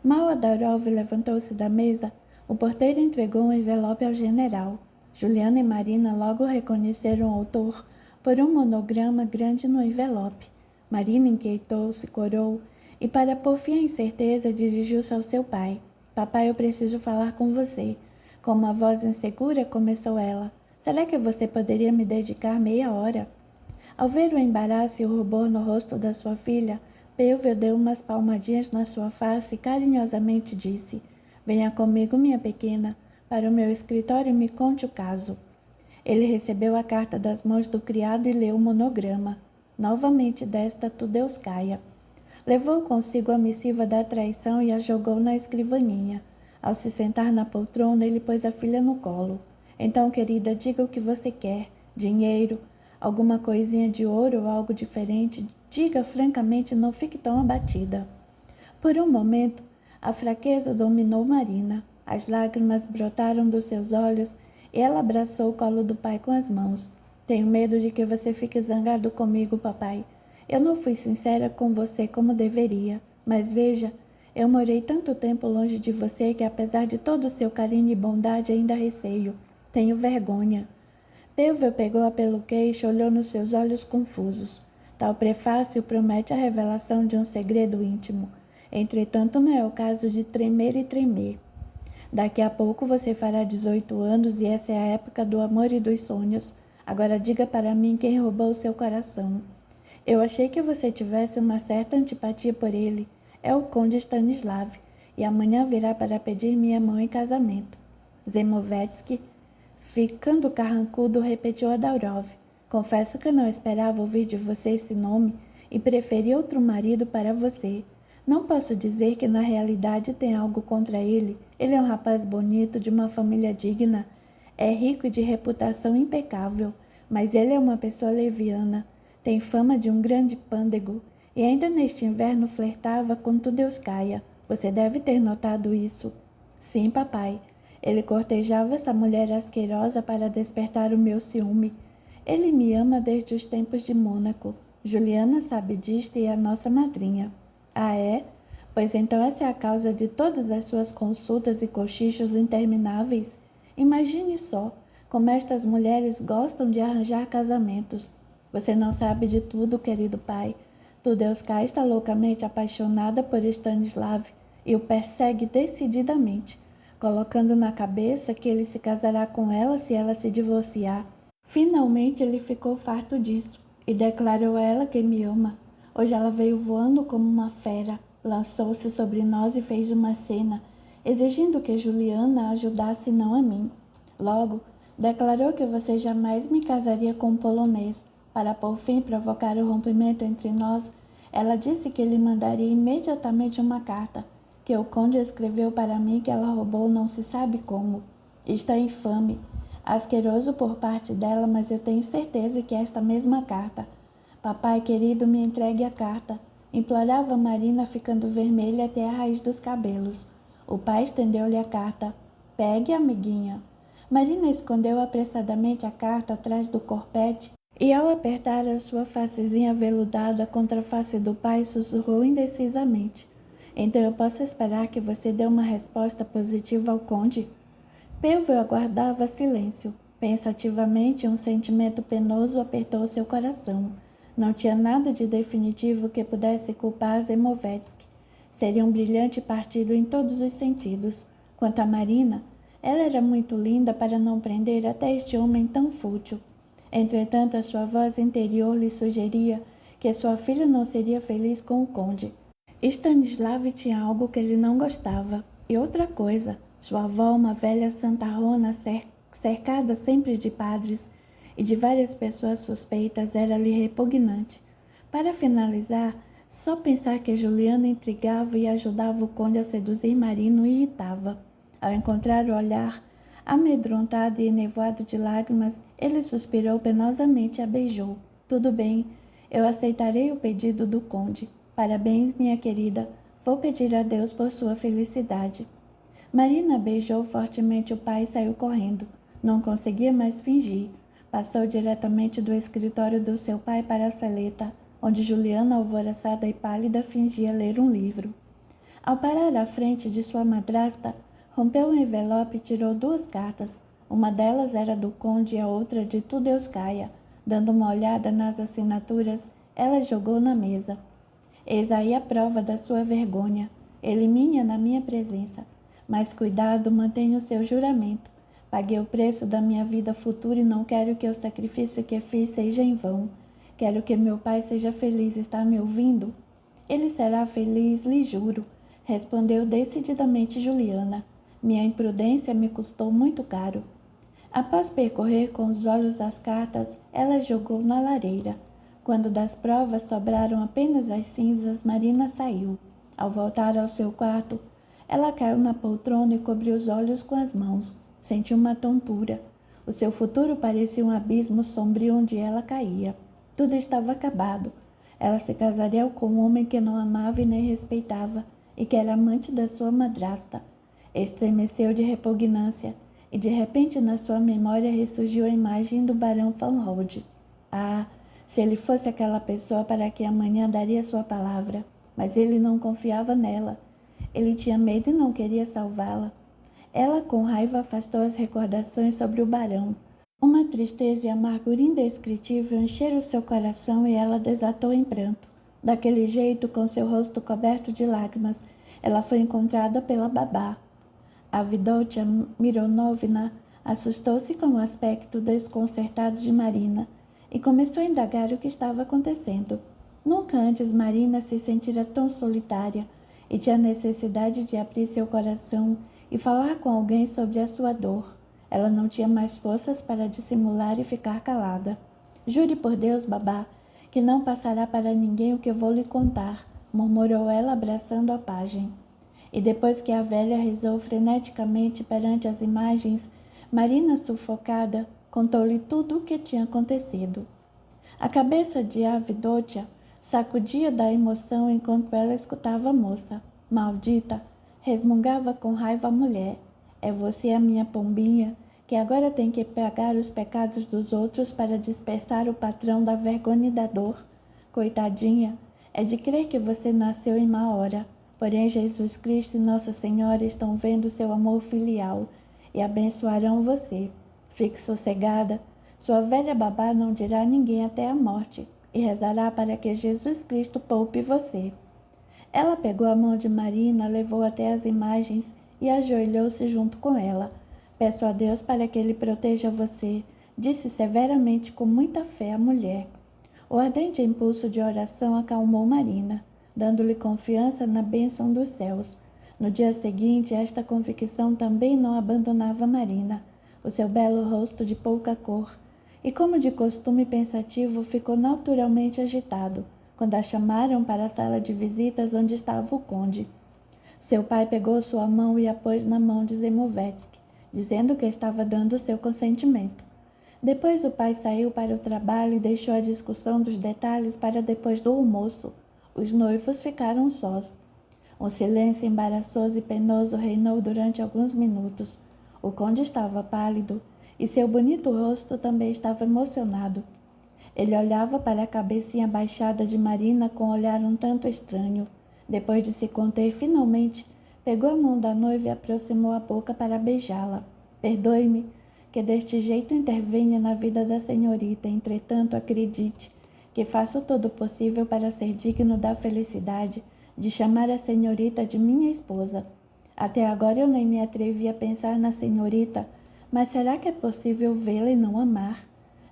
Mal Adorov levantou-se da mesa, o porteiro entregou um envelope ao general. Juliana e Marina logo reconheceram o autor por um monograma grande no envelope. Marina inquietou-se, corou e, para por fim a incerteza, dirigiu-se ao seu pai. Papai, eu preciso falar com você. Com uma voz insegura, começou ela. Será que você poderia me dedicar meia hora? Ao ver o embaraço e o rubor no rosto da sua filha, Pelvio deu umas palmadinhas na sua face e carinhosamente disse: Venha comigo, minha pequena, para o meu escritório e me conte o caso. Ele recebeu a carta das mãos do criado e leu o monograma. Novamente desta Tudeuskaya. Levou consigo a missiva da traição e a jogou na escrivaninha. Ao se sentar na poltrona, ele pôs a filha no colo. Então, querida, diga o que você quer. Dinheiro, alguma coisinha de ouro ou algo diferente. Diga francamente, não fique tão abatida. Por um momento, a fraqueza dominou Marina. As lágrimas brotaram dos seus olhos e ela abraçou o colo do pai com as mãos. Tenho medo de que você fique zangado comigo, papai. Eu não fui sincera com você como deveria, mas veja, eu morei tanto tempo longe de você que, apesar de todo o seu carinho e bondade, ainda receio. Tenho vergonha. Pelvio pegou-a pelo queixo e olhou nos seus olhos confusos. Tal prefácio promete a revelação de um segredo íntimo. Entretanto, não é o caso de tremer e tremer. Daqui a pouco você fará 18 anos e essa é a época do amor e dos sonhos. Agora diga para mim quem roubou seu coração. Eu achei que você tivesse uma certa antipatia por ele. É o conde Stanislav, e amanhã virá para pedir minha mão em casamento. Zemovetsky, ficando carrancudo, repetiu a Daurov. Confesso que não esperava ouvir de você esse nome e preferi outro marido para você. Não posso dizer que na realidade tem algo contra ele. Ele é um rapaz bonito, de uma família digna. É rico e de reputação impecável, mas ele é uma pessoa leviana. Tem fama de um grande pândego e ainda neste inverno flertava com Tudeuskaya. Você deve ter notado isso. Sim, papai. Ele cortejava essa mulher asquerosa para despertar o meu ciúme. Ele me ama desde os tempos de Mônaco. Juliana sabe disto e é a nossa madrinha. Ah, é? Pois então essa é a causa de todas as suas consultas e cochichos intermináveis? Imagine só como estas mulheres gostam de arranjar casamentos. Você não sabe de tudo, querido pai. Tudeuskaya está loucamente apaixonada por Stanislav e o persegue decididamente, colocando na cabeça que ele se casará com ela se ela se divorciar. Finalmente ele ficou farto disso e declarou a ela que me ama. Hoje ela veio voando como uma fera, lançou-se sobre nós e fez uma cena, exigindo que Juliana a ajudasse, não a mim. Logo, declarou que você jamais me casaria com um polonês. Para por fim provocar o rompimento entre nós, ela disse que lhe mandaria imediatamente uma carta, que o conde escreveu para mim que ela roubou não se sabe como. Isto é infame, asqueroso por parte dela, mas eu tenho certeza que é esta mesma carta. Papai querido, me entregue a carta, implorava Marina, ficando vermelha até a raiz dos cabelos. O pai estendeu-lhe a carta. Pegue, amiguinha. Marina escondeu apressadamente a carta atrás do corpete e, ao apertar a sua facezinha veludada contra a face do pai, sussurrou indecisamente. Então eu posso esperar que você dê uma resposta positiva ao conde? Pelvio aguardava silêncio. Pensativamente, um sentimento penoso apertou seu coração. Não tinha nada de definitivo que pudesse culpar Zemovetsky. Seria um brilhante partido em todos os sentidos. Quanto a Marina, ela era muito linda para não prender até este homem tão fútil. Entretanto, a sua voz interior lhe sugeria que sua filha não seria feliz com o conde. Stanislav tinha algo que ele não gostava. E outra coisa, sua avó, uma velha santarrona cercada sempre de padres e de várias pessoas suspeitas, era-lhe repugnante. Para finalizar, só pensar que Juliana intrigava e ajudava o conde a seduzir Marina o irritava. Ao encontrar o olhar amedrontado e enevoado de lágrimas, ele suspirou penosamente e a beijou. Tudo bem, eu aceitarei o pedido do conde. Parabéns, minha querida. Vou pedir a Deus por sua felicidade. Marina beijou fortemente o pai e saiu correndo. Não conseguia mais fingir. Passou diretamente do escritório do seu pai para a saleta, onde Juliana, alvoroçada e pálida, fingia ler um livro. Ao parar à frente de sua madrasta, rompeu um envelope e tirou 2 cartas. Uma delas era do conde e a outra de Tudeuskaya. Dando uma olhada nas assinaturas, ela jogou na mesa. Eis aí a prova da sua vergonha. Elimine-a na minha presença. Mas cuidado, mantenha o seu juramento. Paguei o preço da minha vida futura e não quero que o sacrifício que fiz seja em vão. Quero que meu pai seja feliz. Está me ouvindo? Ele será feliz, lhe juro, respondeu decididamente Juliana. Minha imprudência me custou muito caro. Após percorrer com os olhos as cartas, ela jogou na lareira. Quando das provas sobraram apenas as cinzas, Marina saiu. Ao voltar ao seu quarto, ela caiu na poltrona e cobriu os olhos com as mãos. Sentiu uma tontura. O seu futuro parecia um abismo sombrio onde ela caía. Tudo estava acabado. Ela se casaria com um homem que não amava e nem respeitava, e que era amante da sua madrasta. Estremeceu de repugnância, e de repente na sua memória ressurgiu a imagem do barão Van Rode. Ah, se ele fosse aquela pessoa para quem amanhã daria sua palavra, mas ele não confiava nela. Ele tinha medo e não queria salvá-la. Ela, com raiva, afastou as recordações sobre o barão. Uma tristeza e amargura indescritível encheram o seu coração e ela desatou em pranto. Daquele jeito, com seu rosto coberto de lágrimas, ela foi encontrada pela babá. A Avdotya Mironovna assustou-se com o aspecto desconcertado de Marina e começou a indagar o que estava acontecendo. Nunca antes Marina se sentira tão solitária e tinha necessidade de abrir seu coração e falar com alguém sobre a sua dor. Ela não tinha mais forças para dissimular e ficar calada. Jure por Deus, babá, que não passará para ninguém o que eu vou lhe contar, murmurou ela, abraçando a pajem. E depois que a velha rezou freneticamente perante as imagens, Marina, sufocada, contou-lhe tudo o que tinha acontecido. A cabeça de Avdotya sacudia da emoção enquanto ela escutava a moça. Maldita! Resmungava com raiva a mulher. É você, a minha pombinha, que agora tem que pagar os pecados dos outros para dispersar o patrão da vergonha e da dor. Coitadinha, é de crer que você nasceu em má hora. Porém, Jesus Cristo e Nossa Senhora estão vendo seu amor filial e abençoarão você. Fique sossegada. Sua velha babá não dirá a ninguém até a morte e rezará para que Jesus Cristo poupe você. Ela pegou a mão de Marina, levou até as imagens e ajoelhou-se junto com ela. Peço a Deus para que ele proteja você, disse severamente com muita fé a mulher. O ardente impulso de oração acalmou Marina, dando-lhe confiança na bênção dos céus. No dia seguinte, esta convicção também não abandonava Marina, o seu belo rosto de pouca cor, e como de costume pensativo, ficou naturalmente agitado, quando a chamaram para a sala de visitas onde estava o conde. Seu pai pegou sua mão e a pôs na mão de Zemovetsky, dizendo que estava dando seu consentimento. Depois o pai saiu para o trabalho e deixou a discussão dos detalhes para depois do almoço. Os noivos ficaram sós. Um silêncio embaraçoso e penoso reinou durante alguns minutos. O conde estava pálido e seu bonito rosto também estava emocionado. Ele olhava para a cabecinha baixada de Marina com um olhar um tanto estranho. Depois de se conter, finalmente, pegou a mão da noiva e aproximou a boca para beijá-la. Perdoe-me que deste jeito intervenha na vida da senhorita, entretanto, acredite que faço todo o possível para ser digno da felicidade de chamar a senhorita de minha esposa. Até agora eu nem me atrevi a pensar na senhorita, mas será que é possível vê-la e não amar?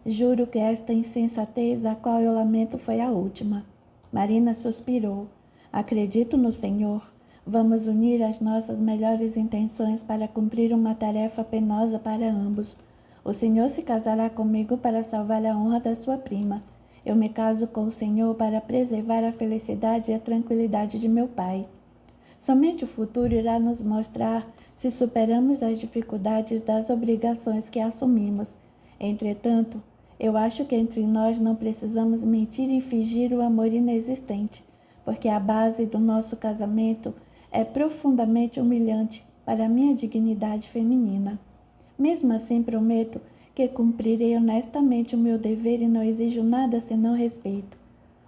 Juro que esta insensatez a qual eu lamento foi a última. Marina suspirou. Acredito no Senhor. Vamos unir as nossas melhores intenções para cumprir uma tarefa penosa para ambos. O Senhor se casará comigo para salvar a honra da sua prima. Eu me caso com o Senhor para preservar a felicidade e a tranquilidade de meu pai. Somente o futuro irá nos mostrar se superamos as dificuldades das obrigações que assumimos. Entretanto, eu acho que entre nós não precisamos mentir e fingir o amor inexistente, porque a base do nosso casamento é profundamente humilhante para a minha dignidade feminina. Mesmo assim, prometo que cumprirei honestamente o meu dever e não exijo nada senão respeito.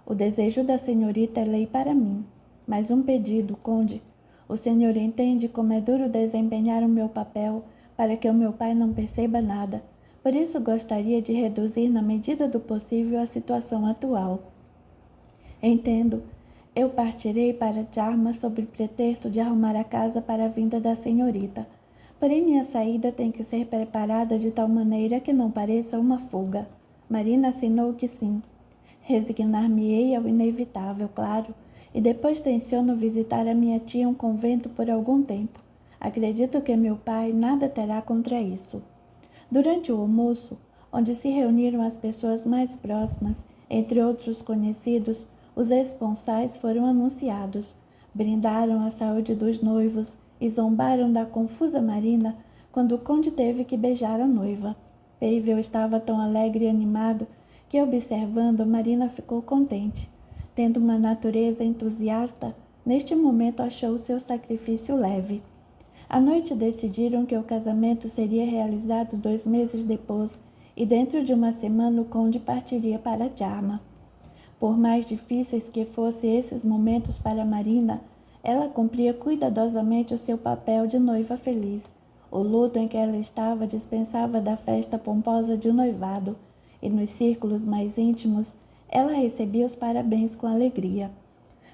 O desejo da senhorita é lei para mim. Mas um pedido, conde. O senhor entende como é duro desempenhar o meu papel para que o meu pai não perceba nada. Por isso gostaria de reduzir na medida do possível a situação atual. Entendo. Eu partirei para Dharma sob pretexto de arrumar a casa para a vinda da senhorita. Porém, minha saída tem que ser preparada de tal maneira que não pareça uma fuga. Marina assinou que sim. Resignar-me-ei ao inevitável, claro, e depois tenciono visitar a minha tia em um convento por algum tempo. Acredito que meu pai nada terá contra isso. Durante o almoço, onde se reuniram as pessoas mais próximas, entre outros conhecidos, os esponsais foram anunciados, brindaram a saúde dos noivos e zombaram da confusa Marina quando o conde teve que beijar a noiva. Pavel estava tão alegre e animado que, observando, Marina ficou contente. Tendo uma natureza entusiasta, neste momento achou seu sacrifício leve. À noite decidiram que o casamento seria realizado 2 meses depois e dentro de uma semana o conde partiria para Dharma. Por mais difíceis que fossem esses momentos para Marina, ela cumpria cuidadosamente o seu papel de noiva feliz. O luto em que ela estava dispensava da festa pomposa de noivado, e nos círculos mais íntimos, ela recebia os parabéns com alegria.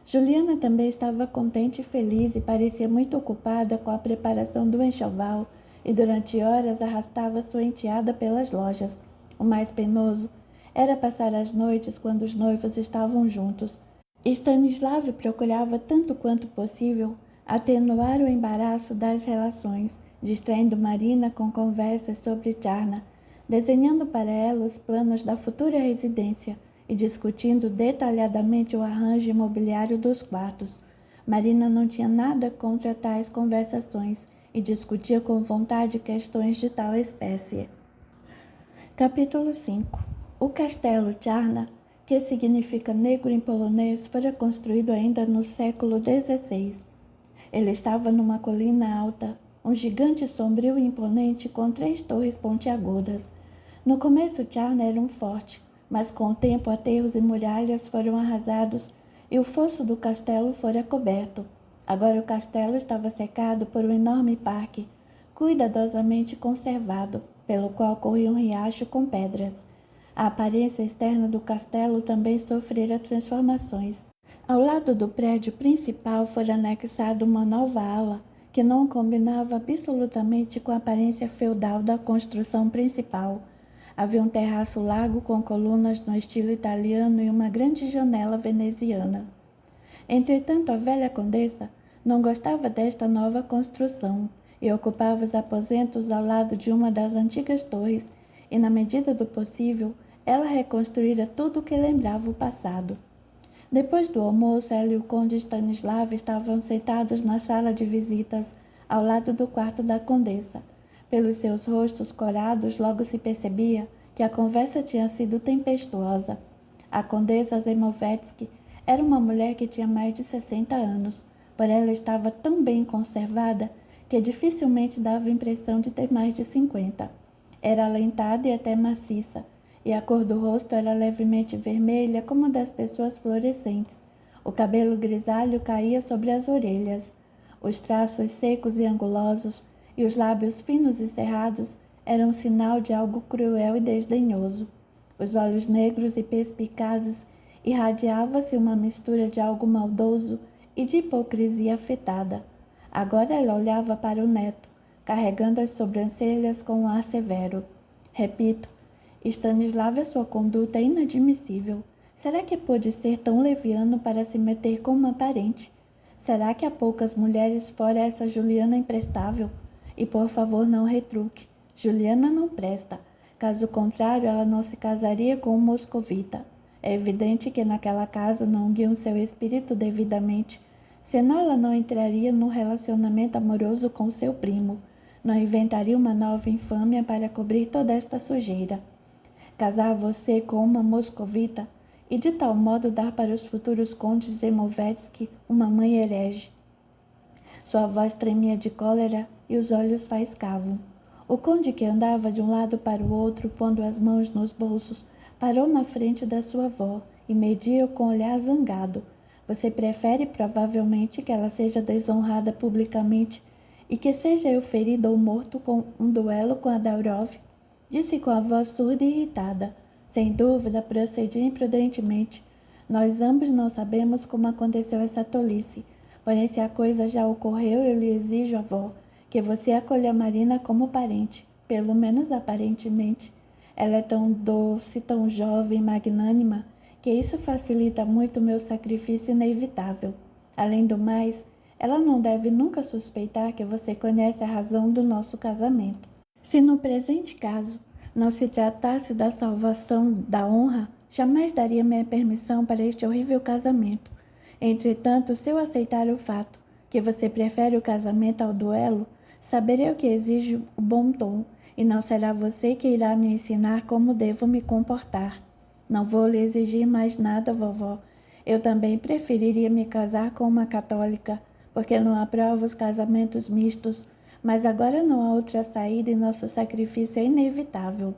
Juliana também estava contente e feliz e parecia muito ocupada com a preparação do enxoval e durante horas arrastava sua enteada pelas lojas. O mais penoso era passar as noites quando os noivos estavam juntos. Stanislav procurava tanto quanto possível atenuar o embaraço das relações, distraindo Marina com conversas sobre Tcharna, desenhando para ela os planos da futura residência e discutindo detalhadamente o arranjo imobiliário dos quartos. Marina não tinha nada contra tais conversações e discutia com vontade questões de tal espécie. Capítulo 5. O castelo Tcharna, que significa negro em polonês, fora construído ainda no século XVI. Ele estava numa colina alta, um gigante sombrio e imponente com 3 torres pontiagudas. No começo, Tcharna era um forte, mas com o tempo aterros e muralhas foram arrasados e o fosso do castelo fora coberto. Agora o castelo estava cercado por um enorme parque, cuidadosamente conservado, pelo qual corria um riacho com pedras. A aparência externa do castelo também sofrera transformações. Ao lado do prédio principal fora anexada uma nova ala, que não combinava absolutamente com a aparência feudal da construção principal. Havia um terraço largo com colunas no estilo italiano e uma grande janela veneziana. Entretanto, a velha condessa não gostava desta nova construção e ocupava os aposentos ao lado de uma das antigas torres e, na medida do possível, ela reconstruíra tudo o que lembrava o passado. Depois do almoço, ela e o conde Stanislav estavam sentados na sala de visitas, ao lado do quarto da condessa. Pelos seus rostos corados, logo se percebia que a conversa tinha sido tempestuosa. A condessa Zemovetsky era uma mulher que tinha mais de 60 anos, porém ela estava tão bem conservada que dificilmente dava a impressão de ter mais de 50. Era alentada e até maciça, e a cor do rosto era levemente vermelha como a das pessoas florescentes. O cabelo grisalho caía sobre as orelhas. Os traços secos e angulosos e os lábios finos e cerrados eram sinal de algo cruel e desdenhoso. Os olhos negros e perspicazes irradiava-se uma mistura de algo maldoso e de hipocrisia afetada. Agora ela olhava para o neto, carregando as sobrancelhas com um ar severo. Repito, Stanislav, sua conduta é inadmissível. Será que pôde ser tão leviano para se meter com uma parente? Será que há poucas mulheres fora essa Juliana imprestável? E por favor, não retruque. Juliana não presta. Caso contrário, ela não se casaria com um moscovita. É evidente que naquela casa não guiam seu espírito devidamente, senão ela não entraria num relacionamento amoroso com seu primo. Não inventaria uma nova infâmia para cobrir toda esta sujeira. Casar você com uma moscovita e de tal modo dar para os futuros condes Zemovetsky uma mãe herege. Sua voz tremia de cólera e os olhos faiscavam. O conde, que andava de um lado para o outro, pondo as mãos nos bolsos, parou na frente da sua avó e mediu com olhar zangado. Você prefere, provavelmente, que ela seja desonrada publicamente e que seja eu ferido ou morto com um duelo com a Daurov? Disse com a voz surda e irritada. Sem dúvida, procedi imprudentemente. Nós ambos não sabemos como aconteceu essa tolice. Porém, se a coisa já ocorreu, eu lhe exijo, avó, que você acolha Marina como parente, pelo menos aparentemente. Ela é tão doce, tão jovem, magnânima, que isso facilita muito o meu sacrifício inevitável. Além do mais, ela não deve nunca suspeitar que você conhece a razão do nosso casamento. Se no presente caso não se tratasse da salvação da honra, jamais daria minha permissão para este horrível casamento. Entretanto, se eu aceitar o fato que você prefere o casamento ao duelo, saberei o que exige o bom tom, e não será você que irá me ensinar como devo me comportar. Não vou lhe exigir mais nada, vovó. Eu também preferiria me casar com uma católica, porque não aprovo os casamentos mistos, mas agora não há outra saída e nosso sacrifício é inevitável.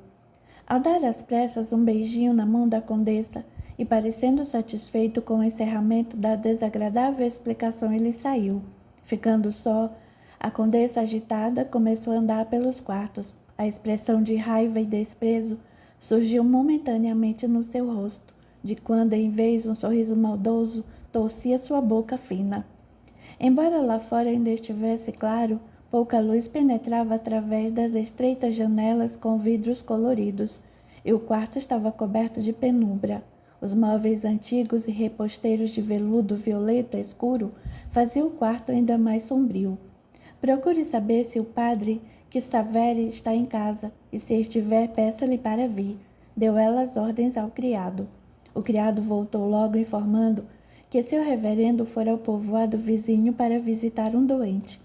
Ao dar às pressas um beijinho na mão da condessa e parecendo satisfeito com o encerramento da desagradável explicação, ele saiu. Ficando só, a condessa, agitada, começou a andar pelos quartos. A expressão de raiva e desprezo surgiu momentaneamente no seu rosto, de quando, em vez de um sorriso maldoso, torcia sua boca fina. Embora lá fora ainda estivesse claro, pouca luz penetrava através das estreitas janelas com vidros coloridos, e o quarto estava coberto de penumbra. Os móveis antigos e reposteiros de veludo violeta escuro faziam o quarto ainda mais sombrio. Procure saber se o padre Kissaveri está em casa, e se estiver, peça-lhe para vir. Deu ela as ordens ao criado. O criado voltou logo informando que seu reverendo fora ao povoado vizinho para visitar um doente.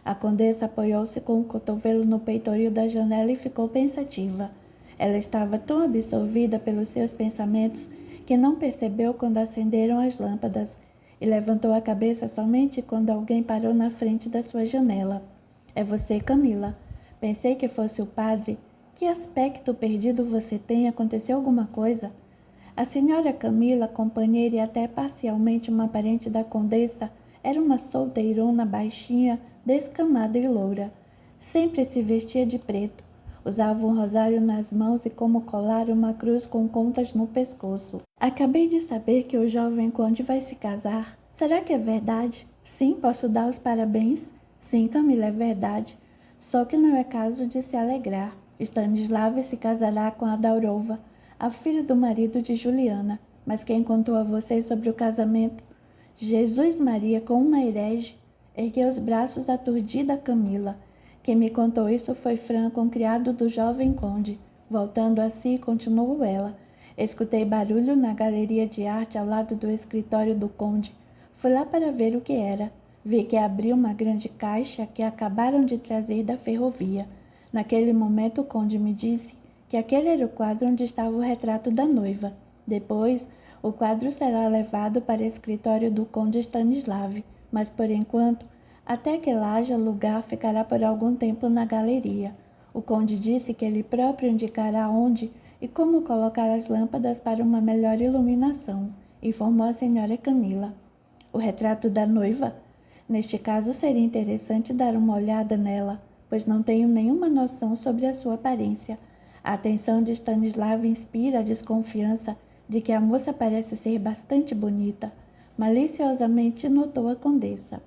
A condessa apoiou-se com o cotovelo no peitoril da janela e ficou pensativa. Ela estava tão absorvida pelos seus pensamentos que não percebeu quando acenderam as lâmpadas e levantou a cabeça somente quando alguém parou na frente da sua janela. É você, Camila. Pensei que fosse o padre. Que aspecto perdido você tem? Aconteceu alguma coisa? A senhora Camila, companheira e até parcialmente uma parente da condessa, era uma solteirona baixinha, descamada e loura. Sempre se vestia de preto. Usava um rosário nas mãos e como colar uma cruz com contas no pescoço. Acabei de saber que o jovem conde vai se casar. Será que é verdade? Sim, posso dar os parabéns? Sim, Camila, é verdade. Só que não é caso de se alegrar. Stanislav se casará com a Daurova, a filha do marido de Juliana. Mas quem contou a vocês sobre o casamento? Jesus Maria, com uma herege. Ergueu os braços aturdida Camila. Quem me contou isso foi Franco, um criado do jovem conde. Voltando a si, continuou ela. Escutei barulho na galeria de arte ao lado do escritório do conde. Fui lá para ver o que era. Vi que abriu uma grande caixa que acabaram de trazer da ferrovia. Naquele momento o conde me disse que aquele era o quadro onde estava o retrato da noiva. Depois, o quadro será levado para o escritório do conde Stanislav, mas por enquanto, até que lá haja lugar, ficará por algum tempo na galeria. O conde disse que ele próprio indicará onde e como colocar as lâmpadas para uma melhor iluminação, informou a senhora Camila. O retrato da noiva? Neste caso, seria interessante dar uma olhada nela, pois não tenho nenhuma noção sobre a sua aparência. A atenção de Stanislav inspira a desconfiança de que a moça parece ser bastante bonita, maliciosamente notou a condessa.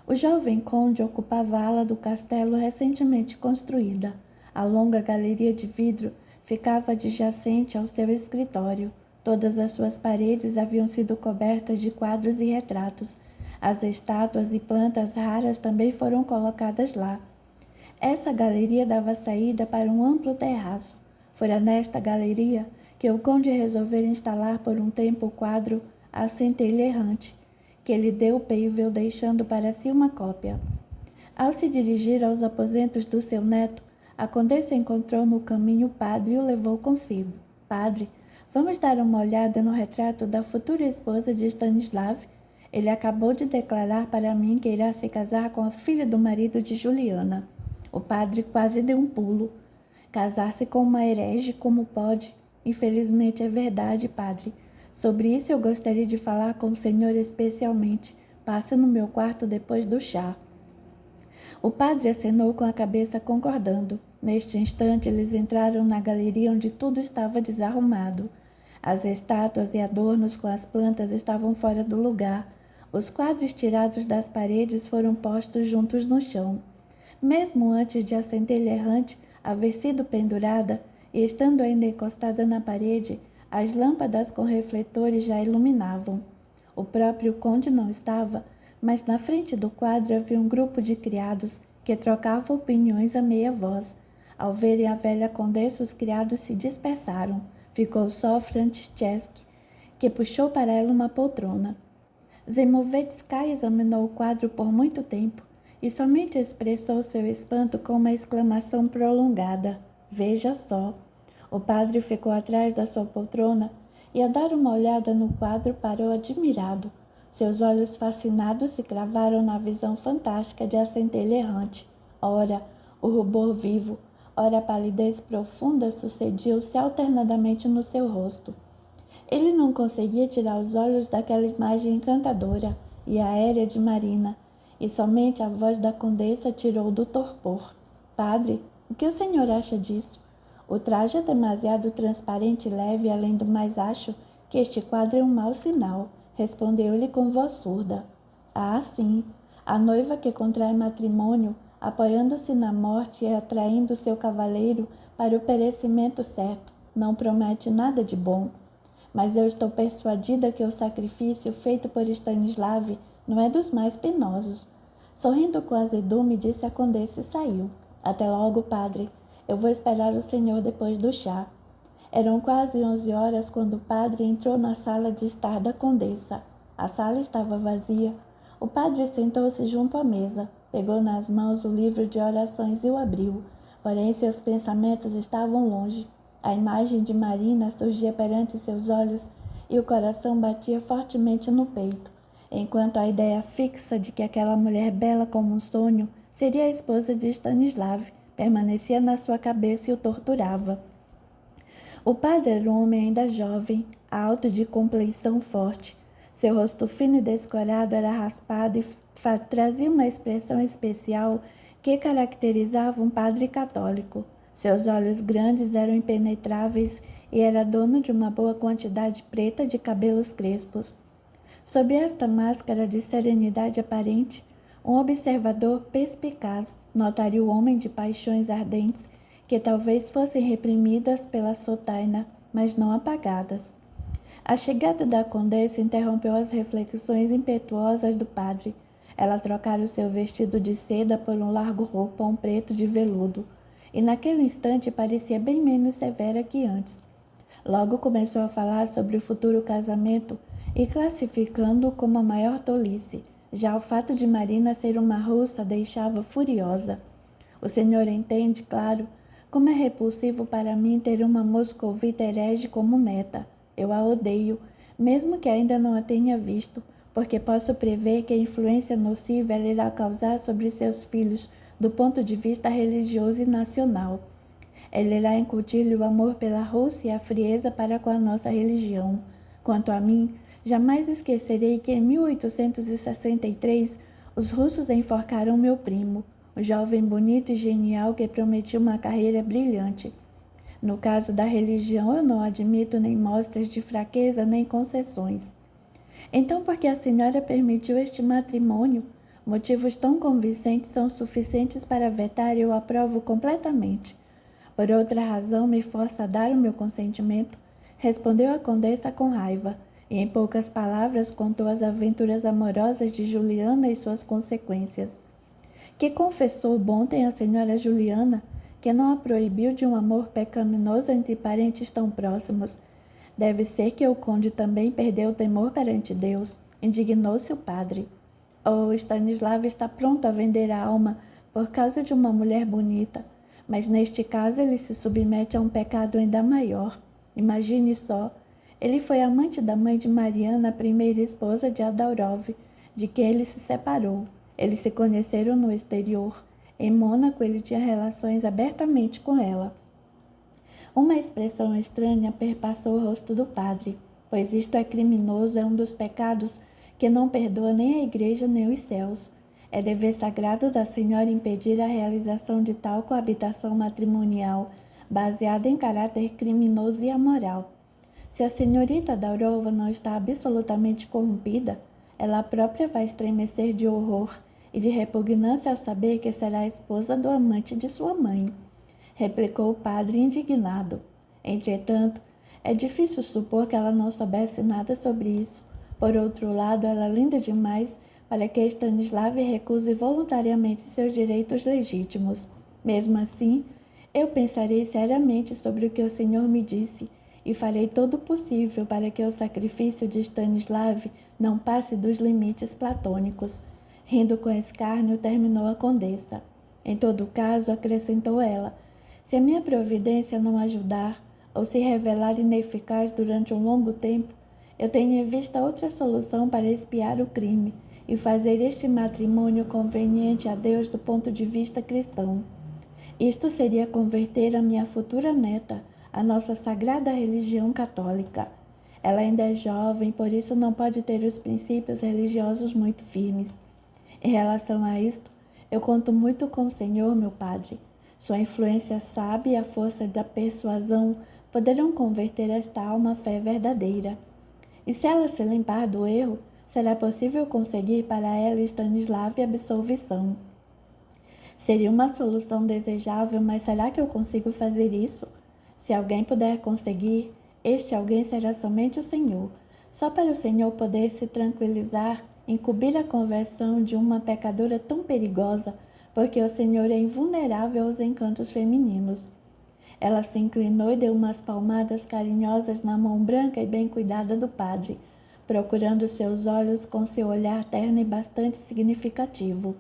O jovem conde ocupava a ala do castelo recentemente construída. A longa galeria de vidro ficava adjacente ao seu escritório. Todas as suas paredes haviam sido cobertas de quadros e retratos. As estátuas e plantas raras também foram colocadas lá. Essa galeria dava saída para um amplo terraço. Fora nesta galeria que o conde resolvera instalar por um tempo o quadro A Centelha Errante, que lhe deu Peivel, deixando para si uma cópia. Ao se dirigir aos aposentos do seu neto, a condessa encontrou no caminho o padre e o levou consigo. Padre, vamos dar uma olhada no retrato da futura esposa de Stanislav? Ele acabou de declarar para mim que irá se casar com a filha do marido de Juliana. O padre quase deu um pulo. Casar-se com uma herege, como pode? Infelizmente é verdade, padre. Sobre isso eu gostaria de falar com o senhor especialmente. Passa no meu quarto depois do chá. O padre acenou com a cabeça concordando. Neste instante eles entraram na galeria onde tudo estava desarrumado. As estátuas e adornos com as plantas estavam fora do lugar. Os quadros tirados das paredes foram postos juntos no chão. Mesmo antes de a centelha errante haver sido pendurada e estando ainda encostada na parede, as lâmpadas com refletores já iluminavam. O próprio conde não estava, mas na frente do quadro havia um grupo de criados que trocavam opiniões a meia voz. Ao verem a velha condessa, os criados se dispersaram. Ficou só Franceschi, que puxou para ela uma poltrona. Zemovetsky examinou o quadro por muito tempo e somente expressou seu espanto com uma exclamação prolongada. Veja só! O padre ficou atrás da sua poltrona e, a dar uma olhada no quadro, parou admirado. Seus olhos fascinados se cravaram na visão fantástica de a centelha errante. Ora, o rubor vivo, ora a palidez profunda sucediam-se alternadamente no seu rosto. Ele não conseguia tirar os olhos daquela imagem encantadora e aérea de Marina, e somente a voz da condessa tirou do torpor. Padre, o que o senhor acha disso? O traje é demasiado transparente e leve, além do mais acho que este quadro é um mau sinal, respondeu-lhe com voz surda. Ah, sim, a noiva que contrai matrimônio, apoiando-se na morte e atraindo seu cavaleiro para o perecimento certo, não promete nada de bom. Mas eu estou persuadida que o sacrifício feito por Stanislav não é dos mais penosos. Sorrindo com azedume, disse a condessa e saiu. Até logo, padre. Eu vou esperar o senhor depois do chá. Eram quase 11 horas quando o padre entrou na sala de estar da condessa. A sala estava vazia. O padre sentou-se junto à mesa, pegou nas mãos o livro de orações e o abriu. Porém, seus pensamentos estavam longe. A imagem de Marina surgia perante seus olhos e o coração batia fortemente no peito, enquanto a ideia fixa de que aquela mulher bela como um sonho seria a esposa de Stanislav permanecia na sua cabeça e o torturava. O padre era um homem ainda jovem, alto, de compleição forte. Seu rosto fino e descorado era raspado e trazia uma expressão especial que caracterizava um padre católico. Seus olhos grandes eram impenetráveis e era dono de uma boa quantidade preta de cabelos crespos. Sob esta máscara de serenidade aparente, um observador perspicaz notaria o homem de paixões ardentes que talvez fossem reprimidas pela sotaina, mas não apagadas. A chegada da condessa interrompeu as reflexões impetuosas do padre. Ela trocara o seu vestido de seda por um largo roupão preto de veludo, e naquele instante parecia bem menos severa que antes. Logo começou a falar sobre o futuro casamento e classificando-o como a maior tolice. Já o fato de Marina ser uma russa a deixava furiosa. O senhor entende, claro, como é repulsivo para mim ter uma moscovita herege como neta. Eu a odeio, mesmo que ainda não a tenha visto, porque posso prever que a influência nociva ela irá causar sobre seus filhos do ponto de vista religioso e nacional. Ela irá incutir-lhe o amor pela Rússia e a frieza para com a nossa religião. Quanto a mim, jamais esquecerei que em 1863 os russos enforcaram meu primo, o jovem bonito e genial que prometia uma carreira brilhante. No caso da religião, eu não admito nem mostras de fraqueza nem concessões. Então, por que a senhora permitiu este matrimônio? Motivos tão convincentes são suficientes para vetar e eu aprovo completamente. Por outra razão, me força a dar o meu consentimento, respondeu a condessa com raiva, e em poucas palavras contou as aventuras amorosas de Juliana e suas consequências. Que confessou bom tem a senhora Juliana, que não a proibiu de um amor pecaminoso entre parentes tão próximos. Deve ser que o conde também perdeu o temor perante Deus, indignou-se o padre. Oh, Stanislav está pronto a vender a alma por causa de uma mulher bonita, mas neste caso ele se submete a um pecado ainda maior. Imagine só, ele foi amante da mãe de Mariana, a primeira esposa de Adorov, de quem ele se separou. Eles se conheceram no exterior. Em Mônaco, ele tinha relações abertamente com ela. Uma expressão estranha perpassou o rosto do padre, pois isto é criminoso, é um dos pecados que não perdoa nem a igreja nem os céus. É dever sagrado da senhora impedir a realização de tal coabitação matrimonial, baseada em caráter criminoso e amoral. Se a senhorita Daurova não está absolutamente corrompida, ela própria vai estremecer de horror e de repugnância ao saber que será a esposa do amante de sua mãe, replicou o padre indignado. Entretanto, é difícil supor que ela não soubesse nada sobre isso. Por outro lado, ela é linda demais para que Stanislav recuse voluntariamente seus direitos legítimos. Mesmo assim, eu pensarei seriamente sobre o que o senhor me disse e farei todo o possível para que o sacrifício de Stanislav não passe dos limites platônicos. Rindo com escárnio, terminou a condessa. Em todo caso, acrescentou ela, se a minha providência não ajudar ou se revelar ineficaz durante um longo tempo, eu tenho em vista outra solução para expiar o crime e fazer este matrimônio conveniente a Deus do ponto de vista cristão. Isto seria converter a minha futura neta à nossa sagrada religião católica. Ela ainda é jovem, por isso não pode ter os princípios religiosos muito firmes. Em relação a isto, eu conto muito com o Senhor, meu Padre. Sua influência sábia e a força da persuasão poderão converter esta alma à fé verdadeira. E se ela se limpar do erro, será possível conseguir para ela e Stanislav absolvição. Seria uma solução desejável, mas será que eu consigo fazer isso? Se alguém puder conseguir, este alguém será somente o Senhor. Só para o Senhor poder se tranquilizar, encobrir a conversão de uma pecadora tão perigosa, porque o Senhor é invulnerável aos encantos femininos. Ela se inclinou e deu umas palmadas carinhosas na mão branca e bem cuidada do padre, procurando seus olhos com seu olhar terno e bastante significativo.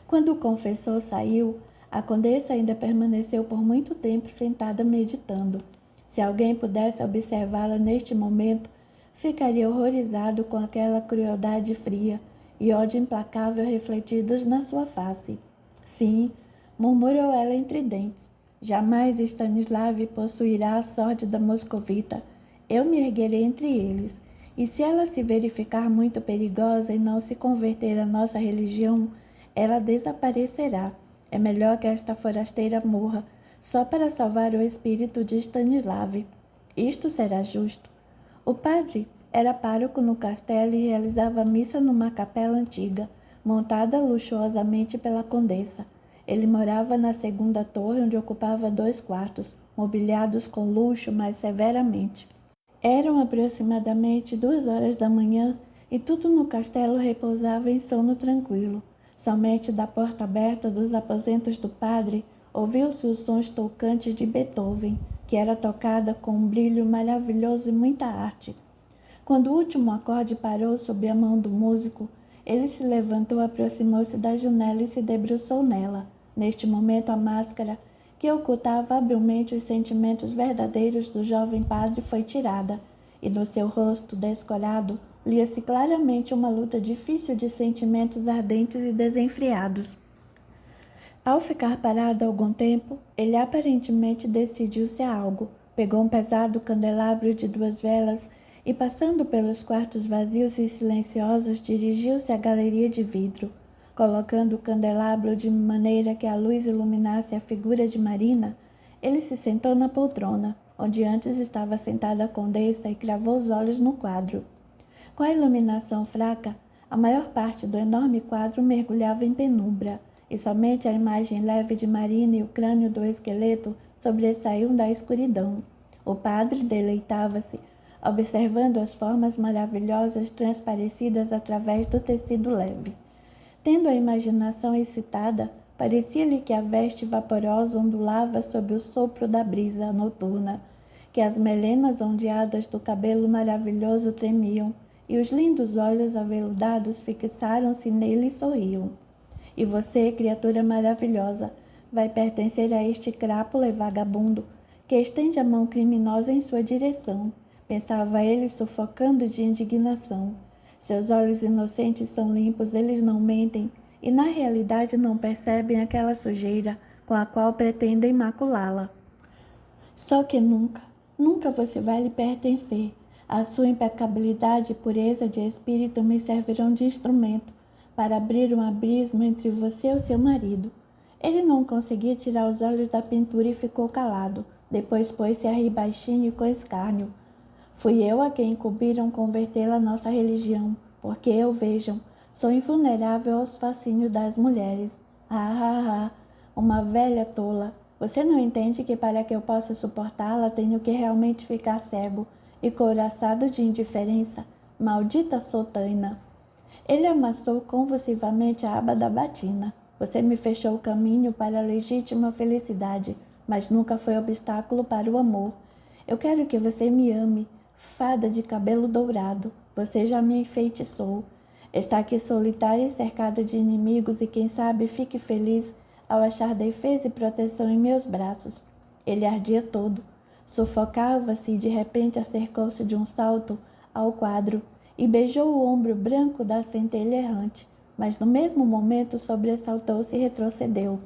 Quando o confessor saiu, a condessa ainda permaneceu por muito tempo sentada meditando. Se alguém pudesse observá-la neste momento, ficaria horrorizado com aquela crueldade fria e ódio implacável refletidos na sua face. Sim, murmurou ela entre dentes, jamais Stanislav possuirá a sorte da moscovita. Eu me erguerei entre eles, e se ela se verificar muito perigosa e não se converter à nossa religião, ela desaparecerá. É melhor que esta forasteira morra, só para salvar o espírito de Stanislav. Isto será justo. O padre era pároco no castelo e realizava missa numa capela antiga, montada luxuosamente pela condessa. Ele morava na segunda torre, onde ocupava 2 quartos, mobiliados com luxo, mas severamente. Eram aproximadamente 2 horas da manhã e tudo no castelo repousava em sono tranquilo. Somente da porta aberta dos aposentos do padre ouviu-se os sons tocantes de Beethoven, que era tocada com um brilho maravilhoso e muita arte. Quando o último acorde parou sob a mão do músico, ele se levantou, aproximou-se da janela e se debruçou nela. Neste momento, a máscara, que ocultava habilmente os sentimentos verdadeiros do jovem padre, foi tirada, e no seu rosto descolado lia-se claramente uma luta difícil de sentimentos ardentes e desenfreados. Ao ficar parado algum tempo, ele aparentemente decidiu-se a algo. Pegou um pesado candelabro de 2 velas e, passando pelos quartos vazios e silenciosos, dirigiu-se à galeria de vidro. Colocando o candelabro de maneira que a luz iluminasse a figura de Marina, ele se sentou na poltrona, onde antes estava sentada a condessa, e cravou os olhos no quadro. Com a iluminação fraca, a maior parte do enorme quadro mergulhava em penumbra, e somente a imagem leve de Marina e o crânio do esqueleto sobressaíam da escuridão. O padre deleitava-se, observando as formas maravilhosas transparecidas através do tecido leve. Tendo a imaginação excitada, parecia-lhe que a veste vaporosa ondulava sob o sopro da brisa noturna, que as melenas ondeadas do cabelo maravilhoso tremiam, e os lindos olhos aveludados fixaram-se nele e sorriam. E você, criatura maravilhosa, vai pertencer a este crápula e vagabundo, que estende a mão criminosa em sua direção, pensava ele, sufocando de indignação. Seus olhos inocentes são limpos, eles não mentem, e na realidade não percebem aquela sujeira com a qual pretendem maculá-la. Só que nunca, nunca você vai lhe pertencer. A sua impecabilidade e pureza de espírito me servirão de instrumento para abrir um abismo entre você e o seu marido. Ele não conseguia tirar os olhos da pintura e ficou calado. Depois pôs-se a rir baixinho e com escárnio. Fui eu a quem incumbiram convertê-la à nossa religião, porque eu, vejam, sou invulnerável aos fascínios das mulheres. Uma velha tola. Você não entende que para que eu possa suportá-la tenho que realmente ficar cego e couraçado de indiferença? Maldita sotaina! Ele amassou convulsivamente a aba da batina. Você me fechou o caminho para a legítima felicidade, mas nunca foi obstáculo para o amor. Eu quero que você me ame, fada de cabelo dourado. Você já me enfeitiçou. Está aqui solitária e cercada de inimigos e quem sabe fique feliz ao achar defesa e proteção em meus braços. Ele ardia todo. Sufocava-se e de repente acercou-se de um salto ao quadro e beijou o ombro branco da centelha errante, mas no mesmo momento sobressaltou-se e retrocedeu.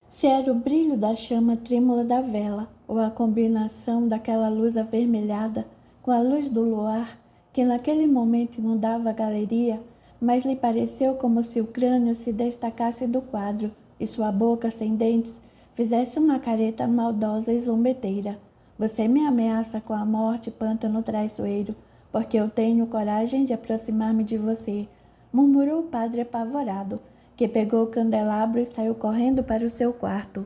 Se era o brilho da chama trêmula da vela, ou a combinação daquela luz avermelhada com a luz do luar, que naquele momento inundava a galeria, mas lhe pareceu como se o crânio se destacasse do quadro e sua boca sem dentes fizesse uma careta maldosa e zombeteira. Você me ameaça com a morte, pântano traiçoeiro, porque eu tenho coragem de aproximar-me de você, murmurou o padre apavorado, que pegou o candelabro e saiu correndo para o seu quarto.